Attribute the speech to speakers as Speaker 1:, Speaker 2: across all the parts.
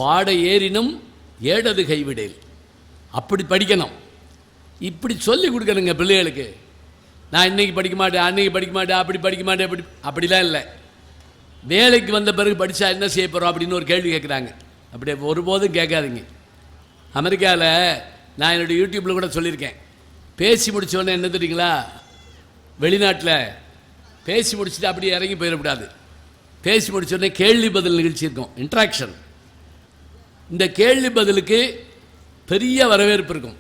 Speaker 1: பாட ஏறினும் ஏடது கைவிடேல். அப்படி படிக்கணும். இப்படி சொல்லி கொடுக்கணுங்க பிள்ளைகளுக்கு. நான் இன்றைக்கி படிக்க மாட்டேன், அன்றைக்கி படிக்க மாட்டேன், அப்படி படிக்க மாட்டேன், அப்படிலாம் இல்லை. வேலைக்கு வந்த பிறகு படித்தா என்ன செய்ய போகிறோம் அப்படின்னு ஒரு கேள்வி கேட்குறாங்க. அப்படி ஒருபோதும் கேட்காதீங்க. அமெரிக்காவில் நான் என்னுடைய யூடியூப்பில் கூட சொல்லியிருக்கேன். பேசி முடித்தோடனே என்ன தெரியுங்களா, வெளிநாட்டில் பேசி முடிச்சுட்டு அப்படியே இறங்கி போயிடக்கூடாது. பேசி முடித்தோடனே கேள்வி பதில் நிகழ்ச்சி இருக்கும், இன்ட்ராக்ஷன். இந்த கேள்வி பதிலுக்கு பெரிய வரவேற்பு இருக்கும்.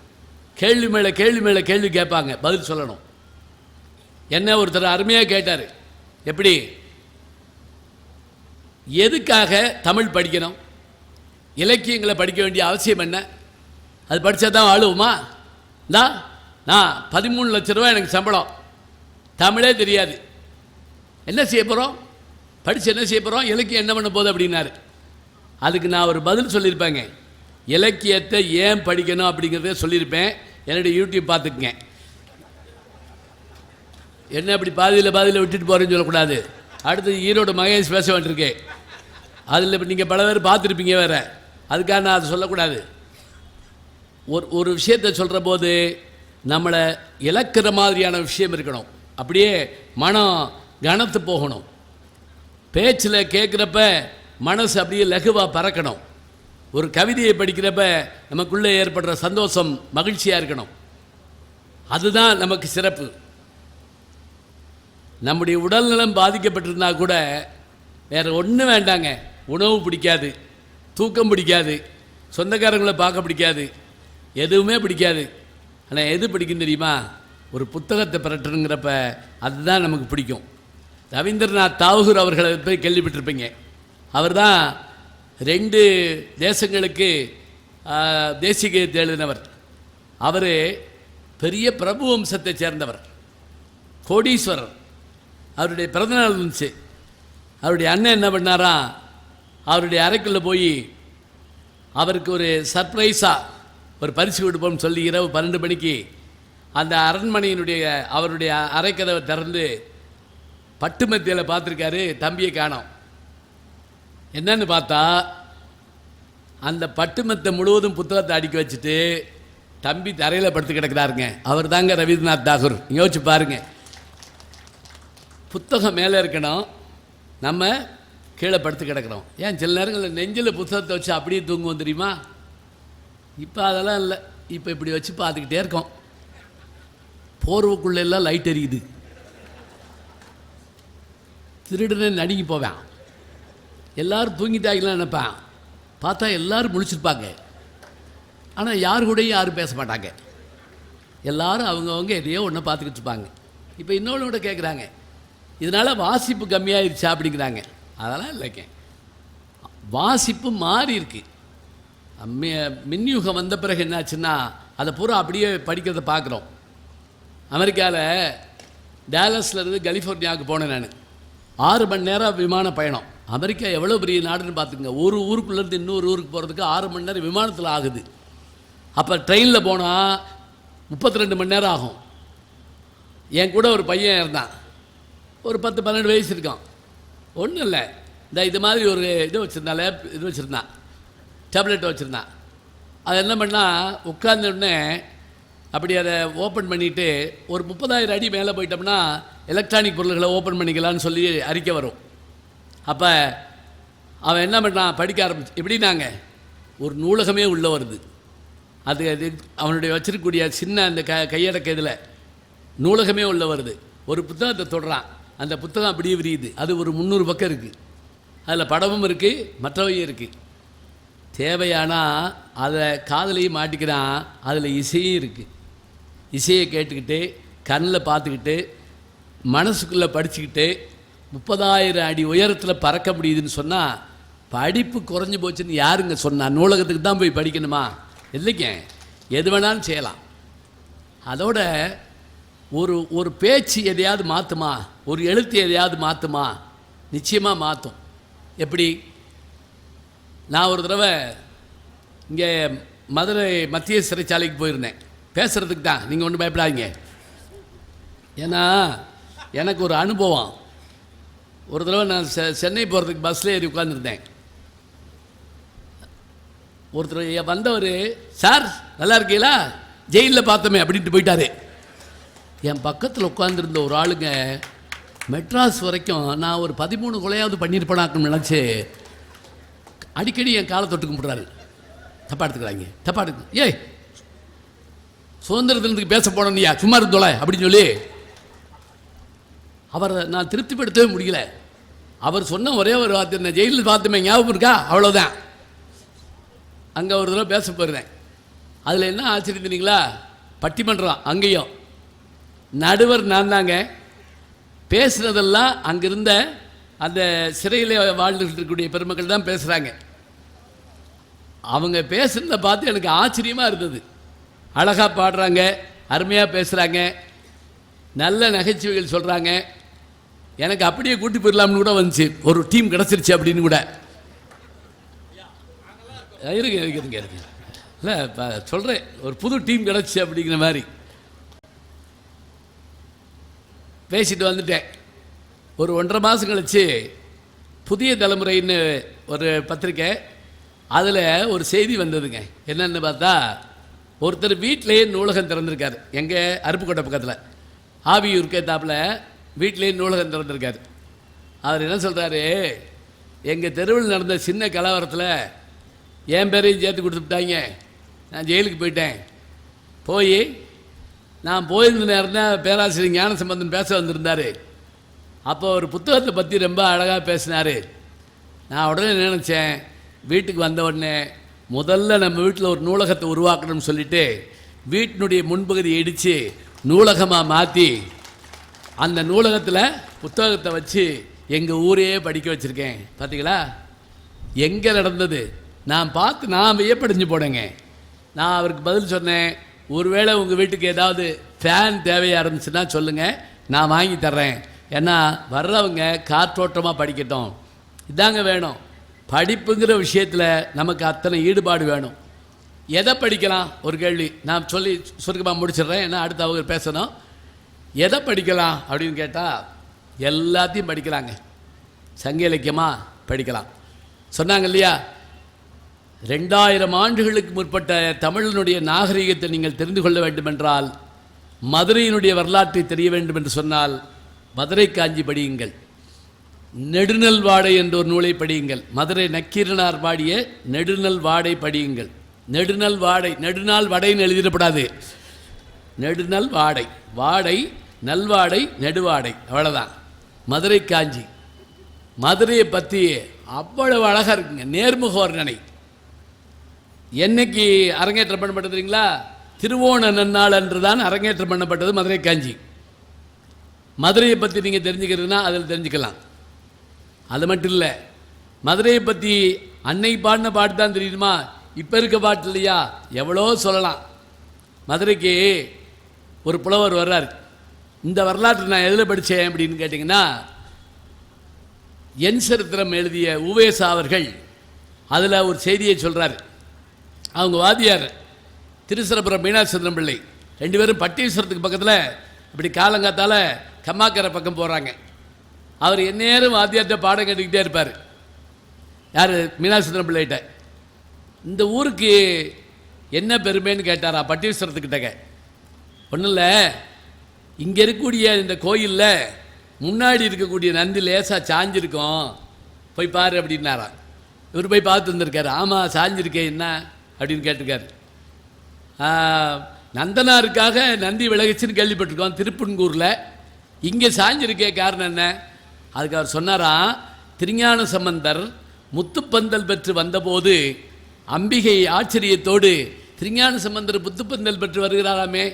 Speaker 1: கேள்வி மேலே கேள்வி மேலே கேள்வி கேட்பாங்க, பதில் சொல்லணும். என்ன ஒருத்தர் அருமையாக கேட்டார், எப்படி எதுக்காக தமிழ் படிக்கணும், இலக்கியங்களை படிக்க வேண்டிய அவசியம் என்ன, அது படித்தா தான் வாழுவோமா? நான் 13 லட்ச ரூபா எனக்கு சம்பளம், தமிழே தெரியாது, என்ன செய்ய போகிறோம், படித்து என்ன செய்ய போகிறோம், இலக்கியம் என்ன பண்ண போகுது அப்படின்னாரு. அதுக்கு நான் ஒரு பதில் சொல்லியிருப்பேங்க. இலக்கியத்தை ஏன் படிக்கணும் அப்படிங்கிறத சொல்லியிருப்பேன். என்னுடைய யூடியூப் பார்த்துக்குங்க. என்ன அப்படி பாதியில் விட்டுட்டு போகிறேன்னு சொல்லக்கூடாது. அடுத்து ஈரோடு மகேஷ் பேச வேண்டியிருக்கேன். அதில் இப்போ நீங்கள் பல பேர் பார்த்துருப்பீங்க வேறு, அதுக்காக நான் அதை சொல்லக்கூடாது. ஒரு விஷயத்தை சொல்கிற போது நம்மளை இழக்கிற மாதிரியான விஷயம் இருக்கணும். அப்படியே மனம் கனத்து போகணும். பேச்சில் கேட்குறப்ப மனசு அப்படியே லகுவாக பறக்கணும். ஒரு கவிதையை படிக்கிறப்ப நமக்குள்ளே ஏற்படுற சந்தோஷம் மகிழ்ச்சியாக இருக்கணும். அதுதான் நமக்கு சிறப்பு. நம்முடைய உடல்நலம் பாதிக்கப்பட்டிருந்தா கூட வேறு ஒன்றும் வேண்டாங்க. உணவு பிடிக்காது, தூக்கம் பிடிக்காது, சொந்தக்காரங்களை பார்க்க பிடிக்காது, எதுவுமே பிடிக்காது. ஆனால் எது பிடிக்கும் தெரியுமா, ஒரு புத்தகத்தை பிரட்டணுங்கிறப்ப அதுதான் நமக்கு பிடிக்கும். ரவீந்திரநாத் தாகூர் அவர்களை போய் கேள்விப்பட்டிருப்பீங்க. அவர் தான் 2 தேசங்களுக்கு தேசிய கீதத்தை எழுதினவர். அவர் பெரிய பிரபு வம்சத்தை சேர்ந்தவர், கோடீஸ்வரர். அவருடைய பிறந்தநாள் இருந்துச்சு. அவருடைய அண்ணன் என்ன பண்ணாரா, அவருடைய அறைக்குள்ளே போய் அவருக்கு ஒரு சர்ப்ரைஸாக ஒரு பரிசு கொடுப்போம்னு சொல்லி இரவு 12 மணிக்கு அந்த அரண்மனையினுடைய அவருடைய அறைக்கதவை திறந்து பட்டு மெத்தையில் பார்த்துருக்காரு. தம்பியை காணோம். என்னன்னு பார்த்தா அந்த பட்டு மெத்தை முழுவதும் புத்தகத்தை அடுக்கி வச்சுட்டு தம்பி தரையில் படுத்து கிடக்கிறாருங்க. அவர் தாங்க ரவீந்திரநாத் தாகூர். யோசிச்சு பாருங்க. புத்தகம் மேலே இருக்கணும், நம்ம கீழே படுத்து கிடக்கிறோம். ஏன் சில நேரங்களில் நெஞ்சில் புத்தகத்தை வச்சு அப்படியே தூங்குவோம் தெரியுமா? இப்போ அதெல்லாம் இல்லை. இப்போ இப்படி வச்சு பார்த்துக்கிட்டே இருக்கோம். போர்வுக்குள்ளெல்லாம் லைட் எரியுது. திருடனே நடுங்கி போவேன். எல்லோரும் தூங்கிட்டாங்கலாம் நினைப்பேன். பார்த்தா எல்லோரும் முழிச்சிருப்பாங்க. ஆனால் யார் கூடயும் யாரும் பேச மாட்டாங்க. எல்லோரும் அவங்கவுங்க எதையோ ஒன்று பார்த்துக்கிட்டு இருப்பாங்க. இப்போ இன்னொன்று கூட கேட்குறாங்க, இதனால் வாசிப்பு கம்மியாகிடுச்சா அப்படிங்கிறாங்க. அதெல்லாம் இல்லைங்க, வாசிப்பு மாறி இருக்கு. மின்யுகம் வந்த பிறகு என்னாச்சுன்னா அதை பூரா அப்படியே படிக்கிறத பார்க்குறோம். அமெரிக்காவில் டேலஸ்லேருந்து கலிஃபோர்னியாவுக்கு போனேன் நான். 6 மணி நேரம் விமான பயணம். அமெரிக்கா எவ்வளோ பெரிய நாடுன்னு பார்த்துக்குங்க. ஒரு ஊருக்குள்ளேருந்து இன்னொரு ஊருக்கு போகிறதுக்கு 6 மணி நேரம் விமானத்தில் ஆகுது. அப்போ ட்ரெயினில் போனால் 32 மணி நேரம் ஆகும். என் கூட ஒரு பையன் இருந்தான், ஒரு 10-12 வயசு இருக்கான். ஒன்றும் இல்லை, இது மாதிரி ஒரு இது வச்சுருந்தான், லேப் இது வச்சுருந்தான், டேப்லெட் வச்சுருந்தான். அது என்ன பண்ணால் உட்கார்ந்தோடனே அப்படி அதை ஓப்பன் பண்ணிவிட்டு ஒரு 30,000 அடி மேலே போயிட்டோம்னா எலக்ட்ரானிக் பொருள்களை ஓப்பன் பண்ணிக்கலான்னு சொல்லி அறிக்கை வரும். அப்போ அவன் என்ன பண்ணான், படிக்க ஆரம்பிச்சு. எப்படின்னாங்க, ஒரு நூலகமே உள்ளே வருது. அது அவனுடைய வச்சிருக்கக்கூடிய சின்ன அந்த கையடக்க இதில் நூலகமே உள்ளே வருது. ஒரு புத்தகத்தை தொடுறான், அந்த புத்தகம் அப்படியே விரியுது. அது ஒரு 300 பக்கம் இருக்குது. அதில் படமும் இருக்குது, மற்றவையும் இருக்குது. தேவையானால் அதை காதலையும் மாட்டிக்கிறான். அதில் இசையும் இருக்குது. இசையை கேட்டுக்கிட்டு கண்ணில் பார்த்துக்கிட்டு மனசுக்குள்ளே படிச்சுக்கிட்டு 30,000 அடி உயரத்தில் பறக்க முடியுதுன்னு சொன்னால் படிப்பு குறைஞ்சி போச்சுன்னு யாருங்க சொன்னா? நூலகத்துக்கு தான் போய் படிக்கணுமா? இல்லைங்க, எது வேணாலும் செய்யலாம். அதோட ஒரு பேச்சு எதையாவது மாற்றுமா, ஒரு எழுத்து எதையாவது மாற்றுமா? நிச்சயமாக மாற்றும். எப்படி? நான் ஒரு தடவை இங்கே மதுரை மத்திய சிறைச்சாலைக்கு போயிருந்தேன், பேசுகிறதுக்கு தான். நீங்கள் ஒன்றும் பயப்படாதீங்க. ஏன்னா எனக்கு ஒரு அனுபவம். ஒரு தடவை நான் சென்னை போகிறதுக்கு பஸ்ஸில் ஏறி உட்காந்துருந்தேன். ஒருத்தர் வந்தவர், சார் நல்லா இருக்கீங்களா, ஜெயிலில் பார்த்தோமே அப்படின்ட்டு போயிட்டாரு. என் பக்கத்தில் உட்காந்துருந்த ஒரு ஆளுங்க மெட்ராஸ் வரைக்கும் நான் ஒரு 13 கொலையாவது பண்ணியிருப்பேனாக்குன்னு நினச்சி அடிக்கடி என் காலை தொட்டு கும்பிட்றாரு. தப்பா எடுத்துக்கிறாங்க, தப்பா எடுத்து ஏய் சுதந்திரத்தினத்துக்கு பேச போனோம்யா சும்மா இருந்தோல அப்படின்னு சொல்லி அவரை நான் திருப்திப்படுத்தவே முடியல. அவர் சொன்ன ஒரே ஒரு வார்த்தை, இந்த ஜெயிலில் பார்த்துமே ஞாபகம் இருக்கா, அவ்வளோதான். அங்கே ஒரு தடவை பேச போயிருந்தேன். அதில் என்ன ஆச்சரியம் தெரியுங்களா, பட்டிமன்றம் அங்கேயும் நடுவர் நான் தாங்க. பேசுனதெல்லாம் அங்கிருந்த அந்த சிறையில் வாழ்ந்துட்டு இருக்கக்கூடிய பெருமக்கள் தான் பேசுகிறாங்க. அவங்க பேசுனதை பார்த்து எனக்கு ஆச்சரியமாக இருந்தது. அழகாக பாடுறாங்க, அருமையாக பேசுகிறாங்க, நல்ல நகைச்சுவைகள் சொல்கிறாங்க. எனக்கு அப்படியே கூட்டி போயிடலாம்னு கூட வந்துச்சு, ஒரு டீம் கிடச்சிருச்சு அப்படின்னு கூட. இருங்க இல்லை இப்போ சொல்கிறேன், ஒரு புது டீம் கிடச்சி அப்படிங்கிற மாதிரி பேசிட்டு வந்துட்டேன். ஒரு 1.5 மாதம் கழிச்சு புதிய தலைமுறைன்னு ஒரு பத்திரிக்கை, அதில் ஒரு செய்தி வந்ததுங்க. என்னென்னு பார்த்தா, ஒருத்தர் வீட்டிலேயே நூலகம் திறந்திருக்காரு. எங்கே அருப்புக்கோட்டை பக்கத்தில் ஆவியூருக்கு தாப்பில் வீட்டிலேயே நூலகம் திறந்திருக்காரு. அவர் என்ன சொல்கிறாரு, எங்கள் தெருவில் நடந்த சின்ன கலவரத்தில் என் பேரையும் சேர்த்து கொடுத்துட்டாங்க. நான் ஜெயிலுக்கு போயிட்டேன். போய் நான் போயிருந்த நேரம் தான் பேராசிரியர் ஞானசம்பந்தன் பேச வந்திருந்தார். அப்போ ஒரு புத்தகத்தை பற்றி ரொம்ப அழகாக பேசினார். நான் உடனே நினச்சேன், வீட்டுக்கு வந்த உடனே முதல்ல நம்ம வீட்டில் ஒரு நூலகத்தை உருவாக்கணும்னு சொல்லிட்டு வீட்டினுடைய முன்பகுதியை இடித்து நூலகமாக மாற்றி அந்த நூலகத்தில் புத்தகத்தை வச்சு எங்கள் ஊரையே படிக்க வச்சுருக்கேன். பார்த்தீங்களா எங்கே நடந்தது, நான் பார்த்து நான் வியப்படைஞ்சு போனேங்க. நான் அவருக்கு பதில் சொன்னேன், ஒருவேளை உங்கள் வீட்டுக்கு ஏதாவது ஃபேன் தேவையாக இருந்துச்சுன்னா சொல்லுங்கள், நான் வாங்கி தர்றேன். ஏன்னா வர்றவங்க காற்றோட்டமாக படிக்கட்டும், இதாங்க வேணும். படிப்புங்கிற விஷயத்தில் நமக்கு அத்தனை ஈடுபாடு வேணும். எதை படிக்கலாம் ஒரு கேள்வி நான் சொல்லி சுருக்கமாக முடிச்சிடுறேன், ஏன்னா அடுத்து அவங்க பேசணும். எதை படிக்கலாம் அப்படின்னு கேட்டால் எல்லாத்தையும் படிக்கலாங்க. சங்க இலக்கியமாக படிக்கலாம். சொன்னாங்க இல்லையா, 2000 ஆண்டுகளுக்கு முற்பட்ட தமிழனுடைய நாகரிகத்தை நீங்கள் தெரிந்து கொள்ள வேண்டுமென்றால், மதுரையினுடைய வரலாற்றை தெரிய வேண்டும் என்று சொன்னால் மதுரை காஞ்சி படியுங்கள், நெடுநல் வாடை என்ற ஒரு நூலை படியுங்கள். மதுரை நக்கீரனார் பாடிய நெடுநல் வாடை படியுங்கள். நெடுநல் வாடை, நெடுநாள் வடைன்னு எழுதிடப்படாது, நெடுநல் வாடை, வாடை நல்வாடை நெடுவாடை, அவ்வளோதான். மதுரை காஞ்சி, மதுரையை பற்றி அவ்வளவு அழகாக இருக்குங்க. நேர்முக வர்ணனை. என்னைக்கு அரங்கேற்றம் பண்ணப்பட்டது தெரியுங்களா, திருவோண நன்னாள் அன்று தான் அரங்கேற்றம் பண்ணப்பட்டது மதுரை காஞ்சி. மதுரையை பற்றி நீங்கள் தெரிஞ்சுக்கிறதுனா அதில் தெரிஞ்சுக்கலாம். அது மட்டும் இல்லை, மதுரையை பற்றி அன்னை பாடின பாட்டு தான் தெரியுமா, இப்போ இருக்க பாட்டு இல்லையா, எவ்வளோ சொல்லலாம். மதுரைக்கு ஒரு புலவர் வர்றார். இந்த வரலாற்று நான் எதில் படித்தேன் அப்படின்னு கேட்டிங்கன்னா, என் சரித்திரம் எழுதிய உவேசா அவர்கள் அதில் ஒரு செய்தியை சொல்கிறார். அவங்க வாதியார் திருச்சிராப்பள்ளி மீனாட்சி சுந்தரம் பிள்ளை, 2 பேரும் பட்டீஸ்வரத்துக்கு பக்கத்தில் இப்படி காலங்காத்தால் கம்மாக்கரை பக்கம் போகிறாங்க. அவர் எந்நேரம் வாத்தியார்கிட்ட பாடம் கேட்டுக்கிட்டே இருப்பார். யார், மீனாட்சி சுந்தரம் பிள்ளைகிட்ட. இந்த ஊருக்கு என்ன பெருமைன்னு கேட்டாரா பட்டீஸ்வரத்துக்கிட்டக்க. ஒன்றும் இல்லை, இங்கே இருக்கக்கூடிய இந்த கோயிலில் முன்னாடி இருக்கக்கூடிய நந்தி லேசாக சாஞ்சிருக்கோம், போய் பாரு அப்படின்னாரா. இவர் போய் பார்த்து வந்திருக்காரு. ஆமாம் சாஞ்சிருக்கேன், என்ன அப்படின்னு கேட்டிருக்காரு. நந்தனாருக்காக நந்தி விலகிச்சுன்னு கேள்விப்பட்டிருக்கோம் திருப்பன்கூரில், இங்கே சாஞ்சிருக்கே காரணம் என்ன? அதுக்கு அவர் சொன்னாராம், திருஞான சம்பந்தர் முத்துப்பந்தல் பெற்று வந்தபோது அம்பிகை ஆச்சரியத்தோடு திருஞான சம்பந்தர் முத்துப்பந்தல் பெற்று வருகிறாராமே,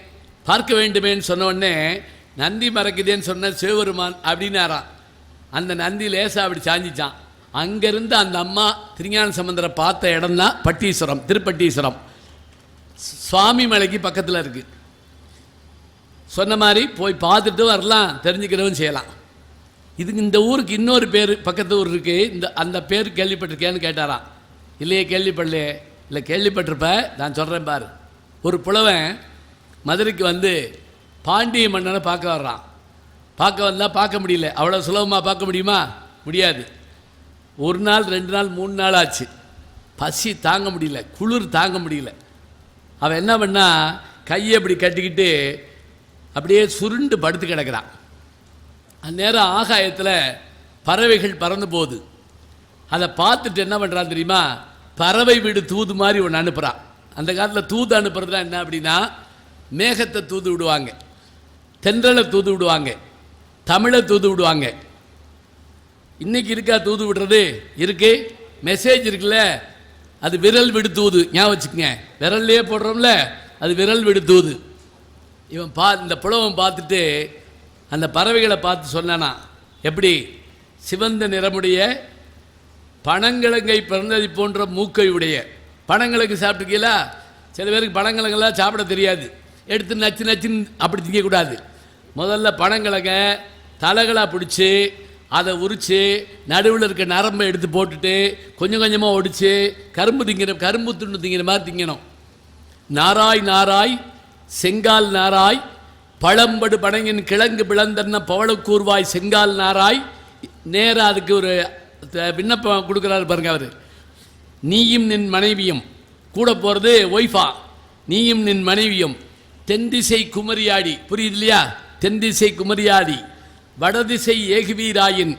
Speaker 1: பார்க்க வேண்டுமேன்னு சொன்ன உடனே நந்தி மறக்குதேன்னு சொன்ன சிவபெருமான் அப்படின்னாராம். அந்த நந்தி லேசாக அப்படி சாஞ்சிச்சான். அங்கேருந்து அந்த அம்மா திருஞான சம்பந்தரை பார்த்த இடம் தான் பட்டீஸ்வரம், திருப்பட்டீஸ்வரம். சுவாமி மலைக்கு பக்கத்தில் இருக்குது. சொன்ன மாதிரி போய் பார்த்துட்டு வரலாம், தெரிஞ்சுக்கிறவும் செய்யலாம். இதுக்கு இந்த ஊருக்கு இன்னொரு பேர் பக்கத்து ஊர் இருக்குது, இந்த அந்த பேர் கேள்விப்பட்டிருக்கேன்னு கேட்டாராம். இல்லையே கேள்விப்படலையே. இல்லை கேள்விப்பட்டிருப்ப, நான் சொல்கிறேன் பாரு. ஒரு புலவன் மதுரைக்கு வந்து பாண்டிய மன்னனை பார்க்க வர்றான். பார்க்க வந்தால் பார்க்க முடியல, அவ்வளோ சுலபமாக பார்க்க முடியுமா? முடியாது. 1 நாள் 2 நாள் 3 நாள் ஆச்சு. பசி தாங்க முடியல, குளிர் தாங்க முடியல. அவன் என்ன பண்ணா, கையை அப்படி கட்டிக்கிட்டு அப்படியே சுருண்டு படுத்து கிடக்கிறான். அந்நேரம் ஆகாயத்தில் பறவைகள் பறந்து போகுது. அதை பார்த்துட்டு என்ன பண்ணுறான் தெரியுமா, பறவை வீடு தூது மாதிரி ஒன்று அனுப்புகிறான். அந்த காலத்தில் தூது அனுப்புறதுலாம் என்ன அப்படின்னா, மேகத்தை தூது விடுவாங்க, தென்றலை தூது விடுவாங்க, தமிழை தூது விடுவாங்க. இன்றைக்கி இருக்கா தூது விடுறது? இருக்கு. மெசேஜ் இருக்குல்ல, அது விரல் விடு தூது. ஞாபகம் வச்சுக்கங்க, விரல்லையே போடுறோம்ல, அது விரல் விடு தூது. இவன் இந்த புலவன் பார்த்துட்டு அந்த பறவைகளை பார்த்து சொன்னானா, எப்படி சிவந்த நிறமுடைய பனங்கிழங்கை பிறந்ததை போன்ற மூக்கை உடைய. பனங்கிழங்கு சாப்பிட்டுக்கீங்களா? சில பேருக்கு பனங்கிழங்கெல்லாம் சாப்பிட தெரியாது, எடுத்து நச்சு நச்சுன்னு அப்படி திங்கக்கூடாது. முதல்ல பனங்கிழங்க தலைகளாக பிடிச்சி அதை உரித்து நடுவில் இருக்க நரம்பை எடுத்து போட்டுட்டு கொஞ்சம் கொஞ்சமாக ஒடிச்சு கரும்பு துண்டு திங்கிற மாதிரி திங்கணும். நாராய் நாராய் செங்கால் நாராய் பழம்படு பனங்கின் கிழங்கு பிளந்தன்ன பவளக்கூர்வாய் செங்கால் நாராய். நேராக அதுக்கு ஒரு விண்ணப்பம் கொடுக்குறாரு பாருங்க அவர். நீயும் நின் மனைவியும், கூட போகிறது ஒய்ஃபா, நீயும் நின் மனைவியும் தென்திசை குமரியாடி. புரியுது இல்லையா? தென்திசை குமரியாடி வடதிசை ஏகுவீராயின்.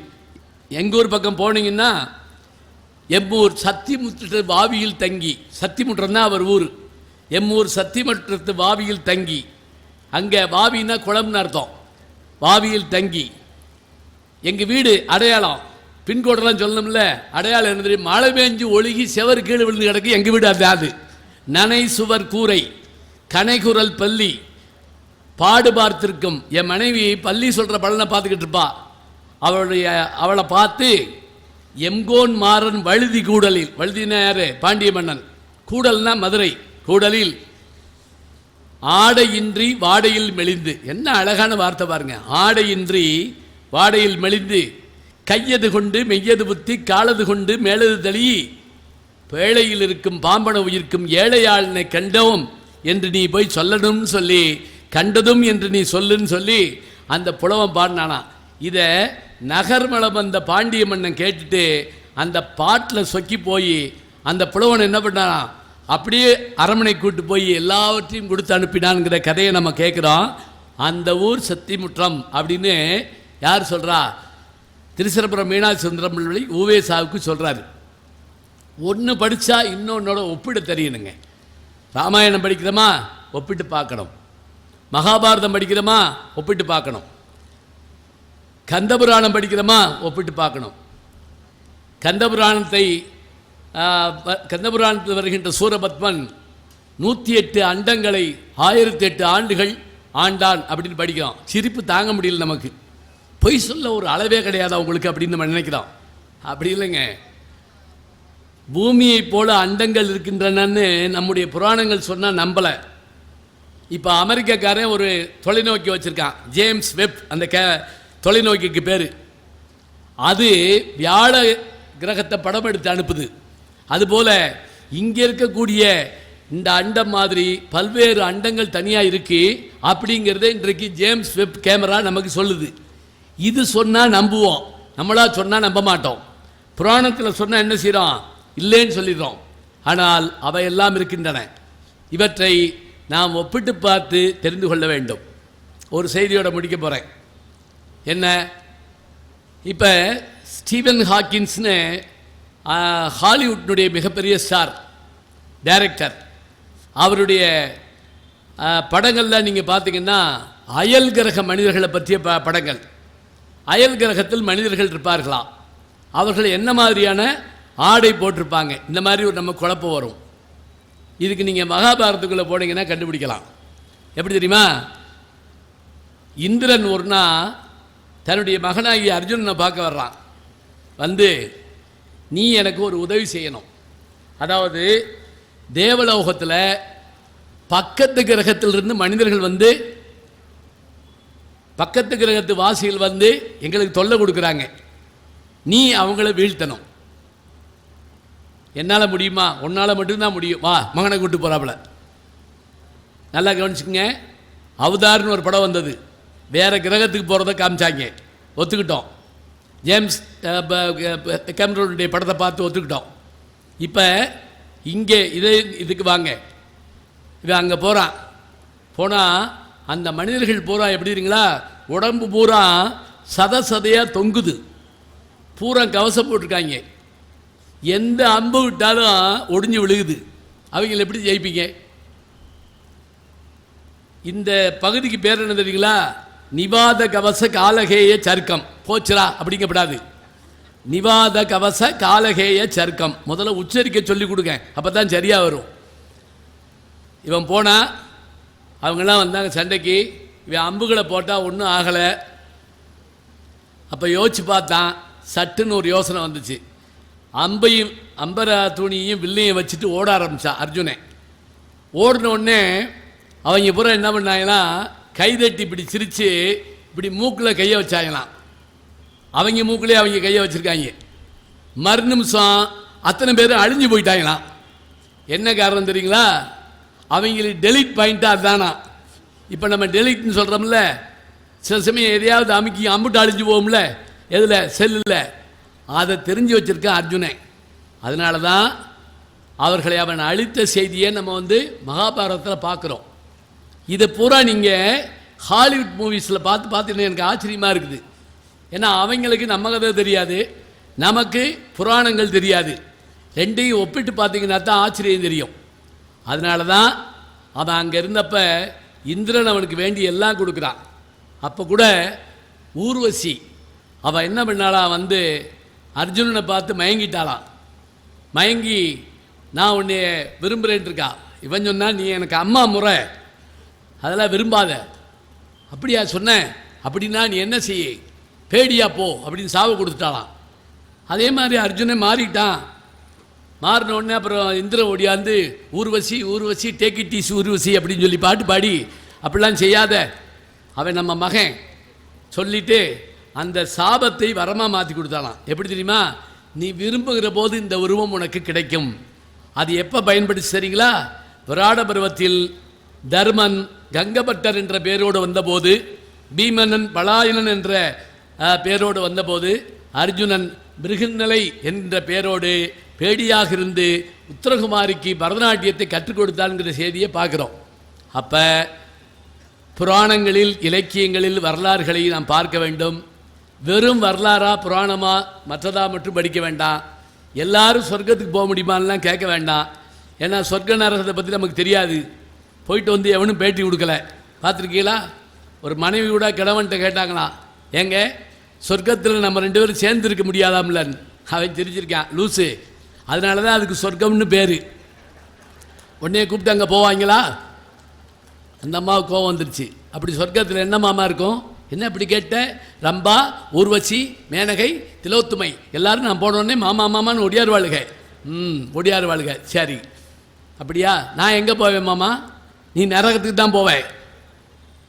Speaker 1: எங்கூர் பக்கம் போனீங்கன்னா எம்மூர் சத்திமுற்று வாவியில் தங்கி, சத்திமுற்றம் தான் அவர் ஊர், எம்மூர் சத்திமுற்றத்து வாவியில் தங்கி. அங்கே வாவின்னா குளம்னு அர்த்தம். வாவியில் தங்கி எங்கள் வீடு அடையாளம், பின்கோடெல்லாம் சொல்லணும்ல, அடையாளம் என்ன தெரியும்? மழை பெஞ்சு ஒழுகி செவர் கீழே விழுந்து கிடக்கு எங்கள் வீடு. அது நனை சுவர் கூரை கனைகுரல் பள்ளி பாடு பார்த்திருக்கும். என் மனைவி பள்ளி சொல்கிற பலனை பார்த்துக்கிட்டு இருப்பா. அவளை பார்த்து எம்கோன் மாறன் வழுதி கூடலில், வழுதினா யாரு? பாண்டிய மன்னன். கூடல்னா மதுரை. கூடலில் ஆடையின்றி வாடையில் மெலிந்து. என்ன அழகான வார்த்தை பாருங்க. ஆடையின்றி வாடையில் மெலிந்து கையது கொண்டு மெய்யது புத்தி காலது கொண்டு மேலது தளி பேழையில் இருக்கும் பாம்பன உயிர்க்கும் ஏழையாளனை கண்டோம் என்று நீ போய் சொல்லணும்னு சொல்லி, கண்டதும் என்று நீ சொல்லுன்னு சொல்லி அந்த புலவன் பாடினானா. இதை நகர்மலம் வந்த பாண்டிய மன்னன் கேட்டுட்டு அந்த பாட்டில் சொக்கி போய் அந்த புலவன் என்ன பண்ணானா, அப்படியே அரண்மனை கூட்டு போய் எல்லாவற்றையும் கொடுத்து அனுப்பினான்ங்கிற கதையை நம்ம கேட்குறோம். அந்த ஊர் சத்திமுற்றம் அப்படின்னு யார் சொல்கிறா? திருச்சிரபுரம் மீனாட்சி சுந்தரம் பிள்ளை ஊவேசாவுக்கு சொல்கிறாரு. ஒன்று படித்தா இன்னொன்னோட ஒப்பிட தெரியணுங்க. ராமாயணம் படிக்கிறோமா, ஒப்பிட்டு பார்க்கணும். மகாபாரதம் படிக்கிறோமா, ஒப்பிட்டு பார்க்கணும். கந்தபுராணம் படிக்கிறோமா, ஒப்பிட்டு பார்க்கணும். கந்தபுராணத்தில் வருகின்ற சூரபத்மன் 108 அண்டங்களை 1008 ஆண்டுகள் ஆண்டான் அப்படின்னு படிக்கிறோம். சிரிப்பு தாங்க முடியல நமக்கு. பொய் சொல்ல ஒரு அளவே கிடையாது அவங்களுக்கு அப்படின்னு நம்ம நினைக்கிறோம். அப்படி இல்லைங்க. பூமியை போல அண்டங்கள் இருக்கின்றனன்னு நம்முடைய புராணங்கள் சொன்னால் நம்பலை. இப்போ அமெரிக்காக்காரன் ஒரு தொலைநோக்கி வச்சுருக்கான், ஜேம்ஸ் வெப், அந்த தொலைநோக்கிக்கு பேர். அது வியாழ கிரகத்தை படம் எடுத்து அனுப்புது. அதுபோல் இங்கே இருக்கக்கூடிய இந்த அண்டம் மாதிரி பல்வேறு அண்டங்கள் தனியாக இருக்குது அப்படிங்கிறத இன்றைக்கு ஜேம்ஸ் வெப் கேமரா நமக்கு சொல்லுது. இது சொன்னால் நம்புவோம், நம்மளா சொன்னால் நம்ப மாட்டோம். புராணத்தில் சொன்னால் என்ன செய்கிறோம்? இல்லைன்னு சொல்லிடுறோம். ஆனால் அவையெல்லாம் இருக்கின்றன. இவற்றை நாம் ஒப்பிட்டு பார்த்து தெரிந்து கொள்ள வேண்டும். ஒரு செய்தியோட முடிக்க போகிறேன். என்ன? இப்போ ஸ்டீவன் ஹாக்கின்ஸ்னு ஹாலிவுட்னுடைய மிகப்பெரிய ஸ்டார் டைரக்டர், அவருடைய படங்களில் நீங்கள் பார்த்தீங்கன்னா அயல் கிரக மனிதர்களை பற்றிய படங்கள். அயல் கிரகத்தில் மனிதர்கள் இருப்பார்களாம். அவர்கள் என்ன மாதிரியான ஆடை போட்டிருப்பாங்க, இந்த மாதிரி ஒரு நம்ம குழப்பம் வரும். இதுக்கு நீங்கள் மகாபாரதத்துக்குள்ளே போனீங்கன்னா கண்டுபிடிக்கலாம். எப்படி தெரியுமா? இந்திரன் ஒரு நாள் தன்னுடைய மகனாகிய அர்ஜுனனை பார்க்க வர்றான். வந்து நீ எனக்கு ஒரு உதவி செய்யணும். அதாவது தேவலோகத்தில் பக்கத்து கிரகத்திலிருந்து மனிதர்கள் வந்து, பக்கத்து கிரகத்து வாசிகள் வந்து எங்களுக்கு தொல்லை கொடுக்குறாங்க, நீ அவங்கள வீழ்த்தணும். என்னால் முடியுமா? உன்னால் மட்டும்தான் முடியும், வா மகனை கூட்டு போகிறாப்புல. நல்லா கவனிச்சுங்க. அவதார்னு ஒரு படம் வந்தது, வேறு கிரகத்துக்கு போகிறத காமிச்சாங்க, ஒத்துக்கிட்டோம். ஜேம்ஸ் கேமரோனுடைய படத்தை பார்த்து ஒத்துக்கிட்டோம். இப்போ இங்கே இதுக்கு வாங்க. இவன் அங்கே போகிறான். போனால் அந்த மனிதர்கள் பூரா எப்படி இருங்களா, உடம்பு பூரா சதையாக தொங்குது, பூரா கவசம் போட்டிருக்காங்க. எந்த அம்பு விட்டாலும் ஒடிஞ்சு விழுகுது. அவங்கள எப்படி ஜெயிப்பீங்க? இந்த பகுதிக்கு பேர் என்ன தெரியுங்களா? நிவாத கவச காலகேய சர்க்கம். போச்சுரா அப்படிங்கப்படாது. நிவாத கவச காலகேய சர்க்கம் முதல்ல உச்சரிக்க சொல்லி கொடுங்க, அப்போ தான் சரியாக வரும். இவன் போனால் அவங்கெல்லாம் வந்தாங்க சண்டைக்கு. இவன் அம்புகளை போட்டால் ஒன்றும் ஆகலை. அப்போ யோசிச்சு பார்த்தான். சட்டுன்னு ஒரு யோசனை வந்துச்சு. அம்பையும் அம்பர துணியையும் வில்லையும் வச்சுட்டு ஓட ஆரம்பித்தான் அர்ஜுனன். ஓடின உடனே அவங்க பூரா என்ன பண்ணாங்கன்னா, கைதட்டி இப்படி சிரித்து இப்படி மூக்கில் கையை வச்சாங்களாம். அவங்க மூக்கிலே அவங்க கையை வச்சுருக்காங்க. மறு நிமிஷம் அத்தனை பேர் அழிஞ்சு போயிட்டாங்களாம். என்ன காரணம் தெரியுங்களா? அவங்களுக்கு டெலிட் பாயிண்ட்டாக அதுதானா. இப்போ நம்ம டெலிட்னு சொல்கிறோம்ல, சில சமயம் எதையாவது அமுக்கி அம்புட்டு அழிஞ்சு போவோம்ல, எதில் செல்லில், அதை தெரிஞ்சு வச்சுருக்கான் அர்ஜுனன். அதனால தான் அவர்களை அவன் அழித்த செய்தியை நம்ம மகாபாரதத்தில் பார்க்குறோம். இதை பூரா நீங்கள் ஹாலிவுட் மூவிஸில் பார்த்துன்னு எனக்கு ஆச்சரியமாக இருக்குது. ஏன்னா அவங்களுக்கு நம்ம கதை தெரியாது, நமக்கு புராணங்கள் தெரியாது. ரெண்டையும் ஒப்பிட்டு பார்த்தீங்கன்னா தான் ஆச்சரியம் தெரியும். அதனால தான் அவன் அங்கே இருந்தப்போ இந்திரன் அவனுக்கு வேண்டி எல்லாம் கொடுக்குறான். அப்போ கூட ஊர்வசி அவள் என்ன பண்ணாளா, அர்ஜுனனை பார்த்து மயங்கிட்டாளாம். மயங்கி நான் உன்னை விரும்புகிறேன்ட்டு இருக்கா. இவன் சொன்னால் நீ எனக்கு அம்மா முறை, அதெல்லாம் விரும்பாத. அப்படியா சொன்னேன்? அப்படின்னா நீ என்ன செய்ய, பேடியா போ அப்படின்னு சாவு கொடுத்துட்டாளாம். அதே மாதிரி அர்ஜுனன் மாறிட்டான். மாறின உடனே அப்புறம் இந்திரன் ஓடியாந்து Urvashi Urvashi take it easy Urvashi அப்படின்னு சொல்லி பாட்டு பாடி, அப்படிலாம் செய்யாத, அவன் நம்ம மகன் சொல்லிட்டு அந்த சாபத்தை வரமாக மாற்றி கொடுத்தாலாம். எப்படி தெரியுமா? நீ விரும்புகிற போது இந்த உருவம் உனக்கு கிடைக்கும். அது எப்போ பயன்படுத்தி சரிங்களா? விராட பருவத்தில் தர்மன் கங்கபட்டர் என்ற பேரோடு வந்தபோது, பீமனன் பலாயனன் என்ற பேரோடு வந்தபோது, அர்ஜுனன் மிருகநிலை என்ற பேரோடு பேடியாக இருந்து உத்தரகுமாரிக்கு பரதநாட்டியத்தை கற்றுக் கொடுத்தான்ங்கிற செய்தியை பார்க்குறோம். அப்போ புராணங்களில் இலக்கியங்களில் வரலாறுகளை நாம் பார்க்க வேண்டும். வெறும் வரலாறா புராணமா மற்றதா மட்டும் படிக்க வேண்டாம். எல்லாரும் சொர்க்கத்துக்கு போக முடியுமான்லாம் கேட்க வேண்டாம். ஏன்னா சொர்க்க நரகத்தை பற்றி நமக்கு தெரியாது. போயிட்டு எவனும் பேட்டி கொடுக்கல. பார்த்துருக்கீங்களா? ஒரு மனைவி கூட கிழவன்கிட்ட கேட்டாங்களாம், ஏங்க சொர்க்கத்தில் நம்ம 2 பேரும் சேர்ந்துருக்க முடியாதாம்லன்னு. அவன் தெரிஞ்சிருக்கான் லூஸு. அதனால தான் அதுக்கு சொர்க்கம்னு பேர். உடனே கூப்பிட்டு அங்கே போவாங்களா? அந்த அம்மாவுக்கு கோவம் வந்துருச்சு. அப்படி சொர்க்கத்தில் என்ன மாமா இருக்கும்? என்ன இப்படி கேட்ட? ரம்பா, ஊர்வசி, மேனகை, திலோத்துமை எல்லாரும் நான் போனோடனே மாமா மாமான்னு ஒடியார் வாழுக. ஒடியார் வாழுக. சரி, அப்படியா? நான் எங்கே போவேன் மாமா? நீ நரகத்துக்கு தான் போவேன்.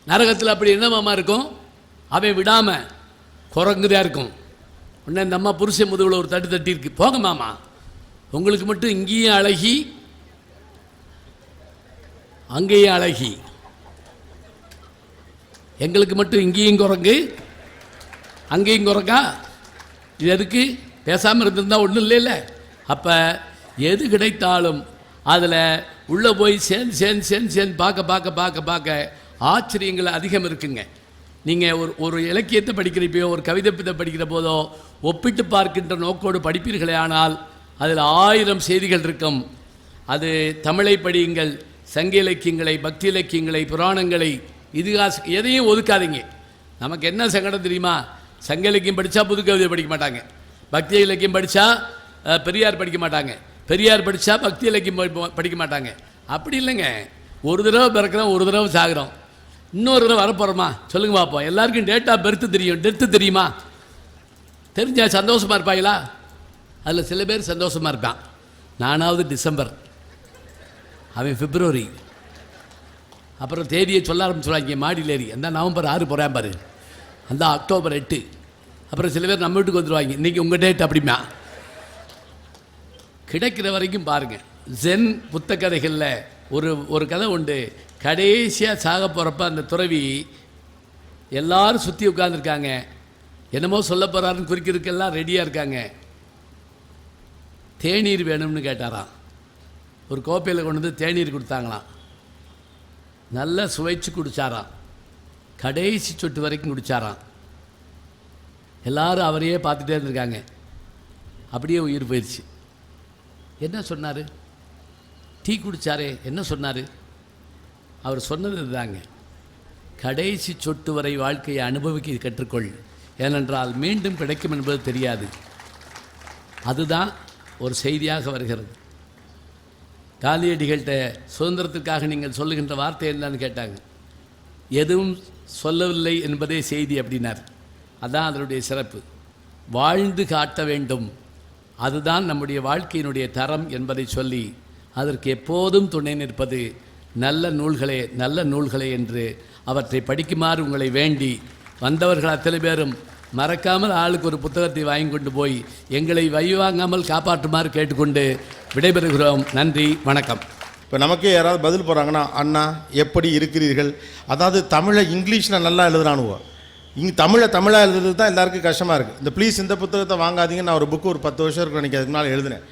Speaker 1: நரகத்தில் அப்படி என்ன மாமா இருக்கும்? அவன் விடாமல் குரங்குதான் இருக்கும். உடனே இந்த அம்மா புருஷன் முதுகில் ஒரு தட்டு தட்டி இருக்கு. போங்க மாமா, உங்களுக்கு மட்டும் இங்கேயும் அழகி அங்கேயும் அழகி, எங்களுக்கு மட்டும் இங்கேயும் குரங்கு அங்கேயும் குரங்கா? இது எதுக்கு? பேசாமல் இருந்திருந்தால் ஒன்றும் இல்லைல்ல. அப்போ எது கிடைத்தாலும் அதில் உள்ளே போய் சேர்ந்து பார்க்க ஆச்சரியங்கள் அதிகம் இருக்குங்க. நீங்கள் ஒரு இலக்கியத்தை படிக்கிறப்போ, ஒரு கவிதை படிக்கிற போதோ ஒப்பிட்டு பார்க்கின்ற நோக்கோடு படிப்பீர்களே ஆனால் அதில் 1000 செய்திகள் இருக்கும். அது தமிழை படியுங்கள், சங்க இலக்கியங்களை, பக்தி இலக்கியங்களை, புராணங்களை, இதிகாசம் எதையும் ஒதுக்காதீங்க. நமக்கு என்ன சங்கடம் தெரியுமா? சங்க இலக்கியம் படித்தா புது கவிதை படிக்க மாட்டாங்க, பக்தி இலக்கியம் படித்தா பெரியார் படிக்க மாட்டாங்க, பெரியார் படித்தா பக்தி இலக்கியம் படிக்க மாட்டாங்க. அப்படி இல்லைங்க. ஒரு தடவை பிறக்கிறோம், ஒரு தடவை சாகிறோம், இன்னொரு தடவை வரப்போகிறோமா? சொல்லுங்க பார்ப்போம். எல்லாருக்கும் டேட் ஆஃப் பர்த் தெரியும், டெத்து தெரியுமா? தெரிஞ்சால் சந்தோஷமாக இருப்பாங்களா? அதில் சில பேர் சந்தோஷமாக இருப்பான். நானாவது டிசம்பர், அவன் பிப்ரவரி, அப்புறம் தேதியை சொல்ல ஆரம்பிச்சுடுவாங்க மாடியில் ஏறி. அந்த நவம்பர் 6 போகிறேன் பாரு, அந்த அக்டோபர் 8. அப்புறம் சில பேர் நம்ம வீட்டுக்கு வந்துடுவாங்க, இன்றைக்கி உங்கள் டேட் அப்படிமா. கிடைக்கிற வரைக்கும் பாருங்கள். ஜென் புத்த கதைகளில் ஒரு கதை உண்டு. கடைசியாக சாக போகிறப்ப அந்த துறவி எல்லாரும் சுற்றி உட்காந்துருக்காங்க, என்னமோ சொல்ல போகிறாருன்னு குறிக்கிறதுக்கெல்லாம் ரெடியாக இருக்காங்க. தேநீர் வேணும்னு கேட்டாராம். ஒரு கோப்பையில் கொண்டு வந்து தேநீர் கொடுத்தாங்களாம். நல்லா சுவைச்சு குடித்தாராம். கடைசி சொட்டு வரைக்கும் குடித்தாராம். எல்லாரும் அவரையே பார்த்துட்டே இருந்திருக்காங்க. அப்படியே உயிர் போயிடுச்சு. என்ன சொன்னார்? டீ குடித்தாரே என்ன சொன்னார்? அவர் சொன்னது இதுதாங்க, கடைசி சொட்டு வரை வாழ்க்கையை அனுபவிக்க கற்றுக்கொள், ஏனென்றால் மீண்டும் கிடைக்கும் என்பது தெரியாது. அதுதான் ஒரு செய்தியாக வருகிறது. காந்தியடிகள்கிட்ட சுதந்திரத்திற்காக நீங்கள் சொல்லுகின்ற வார்த்தை என்னன்னு கேட்டாங்க. எதுவும் சொல்லவில்லை என்பதே செய்தி அப்படின்னார். அதுதான் அதனுடைய சிறப்பு. வாழ்ந்து காட்ட வேண்டும், அதுதான் நம்முடைய வாழ்க்கையினுடைய தரம் என்பதை சொல்லி அதற்கு எப்போதும் துணை நிற்பது நல்ல நூல்களே நல்ல நூல்களே என்று அவற்றை படிக்குமாறு உங்களை வேண்டி, வந்தவர்கள் அத்தனை பேரும் மறக்காமல் ஆளுக்கு ஒரு புத்தகத்தை வாங்கி கொண்டு போய் எங்களை வைவாங்காமல் காப்பாற்றுமாறு கேட்டுக்கொண்டு விடைபெறுகிறோம். நன்றி, வணக்கம்.
Speaker 2: இப்போ நமக்கே யாராவது பதில் போகிறாங்கன்னா, அண்ணா எப்படி இருக்கிறீர்கள், அதாவது தமிழை இங்கிலீஷில் நல்லா எழுதுறானுவோ, தமிழாக எழுதுறது தான் எல்லாருக்கும் கஷ்டமாக இருக்குது. இந்த ப்ளீஸ் இந்த புத்தகத்தை வாங்காதீங்க, நான் ஒரு புக்கு ஒரு 10 வருஷம் இருக்கும் எனக்கு அதுக்கு மேலே எழுதினேன்.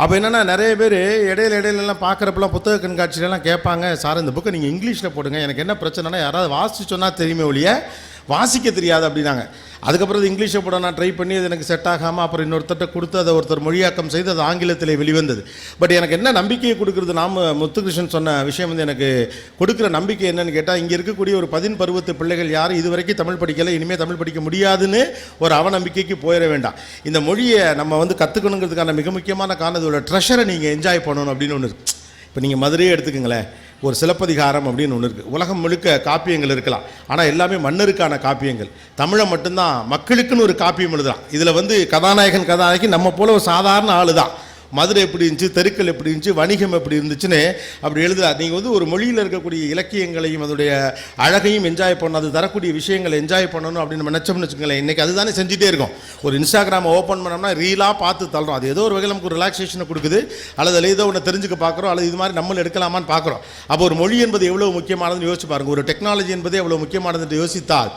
Speaker 2: அப்போ என்னென்னா நிறைய பேர் இடையிலலாம் பார்க்குறப்பெல்லாம் புத்தக கண்காட்சியிலலாம் கேட்பாங்க, சார் இந்த புக்கை நீங்கள் இங்கிலீஷில் போடுங்க, எனக்கு என்ன பிரச்சனைனா யாராவது வாசிச்சு சொன்னால் தெரியுமே ஒழிய வாசிக்க தெரியாது அப்படின்னாங்க. அதுக்கப்புறம் இங்கிலீஷை போட நான் ட்ரை பண்ணி அது எனக்கு செட் ஆகாமல் அப்புறம் இன்னொருத்தட்ட கொடுத்து அதை ஒருத்தர் மொழியாக்கம் செய்து அது ஆங்கிலத்தில் வெளிவந்தது. பட் எனக்கு என்ன நம்பிக்கையை கொடுக்குறது, முத்துகிருஷ்ணன் சொன்ன விஷயம் வந்து எனக்கு கொடுக்குற நம்பிக்கை என்னன்னு கேட்டால், இங்கே இருக்கக்கூடிய ஒரு 10 பருவத்து பிள்ளைகள் யாரும் இது வரைக்கும் தமிழ் படிக்கலை, இனிமேல் தமிழ் படிக்க முடியாதுன்னு ஒரு அவநம்பிக்கைக்கு போயிட வேண்டாம். இந்த மொழியை நம்ம வந்து கற்றுக்கணுங்கிறதுக்கான மிக முக்கியமான காரணம் இதோட ட்ரெஷரை நீங்கள் என்ஜாய் பண்ணணும் அப்படின்னு ஒன்று இருக்குது. இப்போ நீங்கள் மதுரையே எடுத்துக்கங்களேன், ஒரு சிலப்பதிகாரம் அப்படின்னு ஒன்று இருக்குது. உலகம் முழுக்க காப்பியங்கள் இருக்கலாம், ஆனால் எல்லாமே மன்னருக்கான காப்பியங்கள். தமிழை மட்டும்தான் மக்களுக்குன்னு ஒரு காப்பியம் எழுதலாம். இதில் வந்து கதாநாயகன் நம்ம போல ஒரு சாதாரண ஆளு தான். மதுரை எப்படி இருந்துச்சு, தெருக்கள் எப்படி இருந்துச்சு, வணிகம் எப்படி இருந்துச்சுன்னு அப்படி எழுதுறாரு. நீங்கள் வந்து ஒரு மொழியில் இருக்கக்கூடிய இலக்கியங்களையும் அதோடைய அழகையும் என்ஜாய் பண்ணணும், அது தரக்கூடிய விஷயங்களை என்ஜாய் பண்ணணும் அப்படின்னு நம்ம நினச்சோம்னு வச்சுக்கோங்களேன். இன்றைக்கி அதுதானே செஞ்சுட்டே இருக்கோம். ஒரு இன்ஸ்டாகிராமை ஓப்பன் பண்ணோம்னா ரீலாக பார்த்து தள்ளுறோம். அது ஏதோ ஒரு வகையில் நமக்கு ஒரு ரிலாக்ஸேஷனை கொடுக்குது, அல்லது அதில் ஏதோ ஒன்று தெரிஞ்சுக்க பார்க்குறோம், அல்லது இது மாதிரி நம்மளும் எடுக்கலாமான்னு பார்க்குறோம். அப்போ ஒரு மொழி என்பது எவ்வளோ முக்கியமானதுன்னு யோசிச்சு பாருங்கள். ஒரு டெக்னாலஜி என்பது எவ்வளோ முக்கியமானது என்று யோசித்தால்,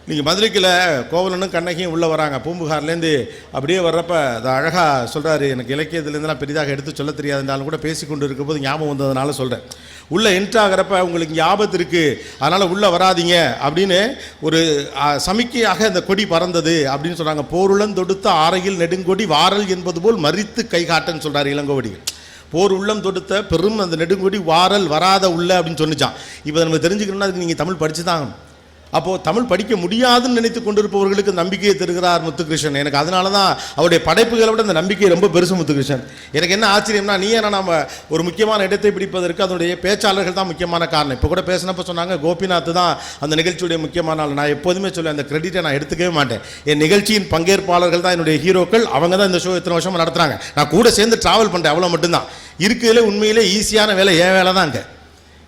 Speaker 2: நீங்கள் மதுரைக்கில் கோவலனும் கண்ணகியும் உள்ளே வராங்க, பூம்புகார்லேருந்து அப்படியே வர்றப்ப அது அழகாக சொல்கிறாரு. எனக்கு இலக்கியத்துலேருந்துலாம் பெரிதாக எடுத்து சொல்ல தெரியாதுனாலும் கூட பேசி கொண்டு இருக்கும்போது ஞாபகம் வந்ததுனால சொல்கிறேன். உள்ளே என்ட்ராகிறப்ப உங்களுக்கு இங்கே ஆபத்து இருக்குது, அதனால் உள்ளே வராதிங்க அப்படின்னு ஒரு சமிக்கையாக இந்த கொடி பறந்தது அப்படின்னு சொல்கிறாங்க. போருளம் தொடுத்த ஆரையில் நெடுங்கொடி வாரல் என்பது போல் மறித்து கை காட்டன்னு சொல்கிறார் இளங்கோவடிகள். போர் உள்ளம் தொடுத்த பெரும் அந்த நெடுங்கொடி வாரல் வராத உள்ள அப்படின்னு சொன்னிச்சான். இப்போ நம்ம தெரிஞ்சுக்கணும்னா அதுக்கு நீங்கள் தமிழ் படித்து தான். அப்போது தமிழ் படிக்க முடியாதுன்னு நினைத்து கொண்டிருப்பவர்களுக்கு நம்பிக்கையை தருகிறார் முத்துகிருஷ்ணன். எனக்கு அதனால தான் அவருடைய படைப்புகளை விட அந்த நம்பிக்கை ரொம்ப பெருசு முத்துகிருஷ்ணன். எனக்கு என்ன ஆச்சரியம்னா, நீ ஏன்னா நம்ம ஒரு முக்கியமான இடத்தை பிடிப்பதற்கு அதனுடைய பேச்சாளர்கள் தான் முக்கியமான காரணம். இப்போ கூட பேசினப்போ சொன்னாங்க கோபிநாத் தான் அந்த நிகழ்ச்சியுடைய முக்கியமான ஆள். நான் எப்போதுமே சொல்லுவேன், அந்த கிரெடிட்டை நான் எடுத்துக்கவே மாட்டேன். என் நிகழ்ச்சியின் பங்கேற்பாளர்கள் தான் என்னுடைய ஹீரோக்கள். அவங்க தான் இந்த ஷோ இத்தனை வருஷமாக நடத்துகிறாங்க. நான் கூட சேர்ந்து ட்ராவல் பண்ணுறேன், அவ்வளோ மட்டும்தான். இருக்கிறதுல உண்மையிலே ஈஸியான வேலை என் வேலை தான். அங்கே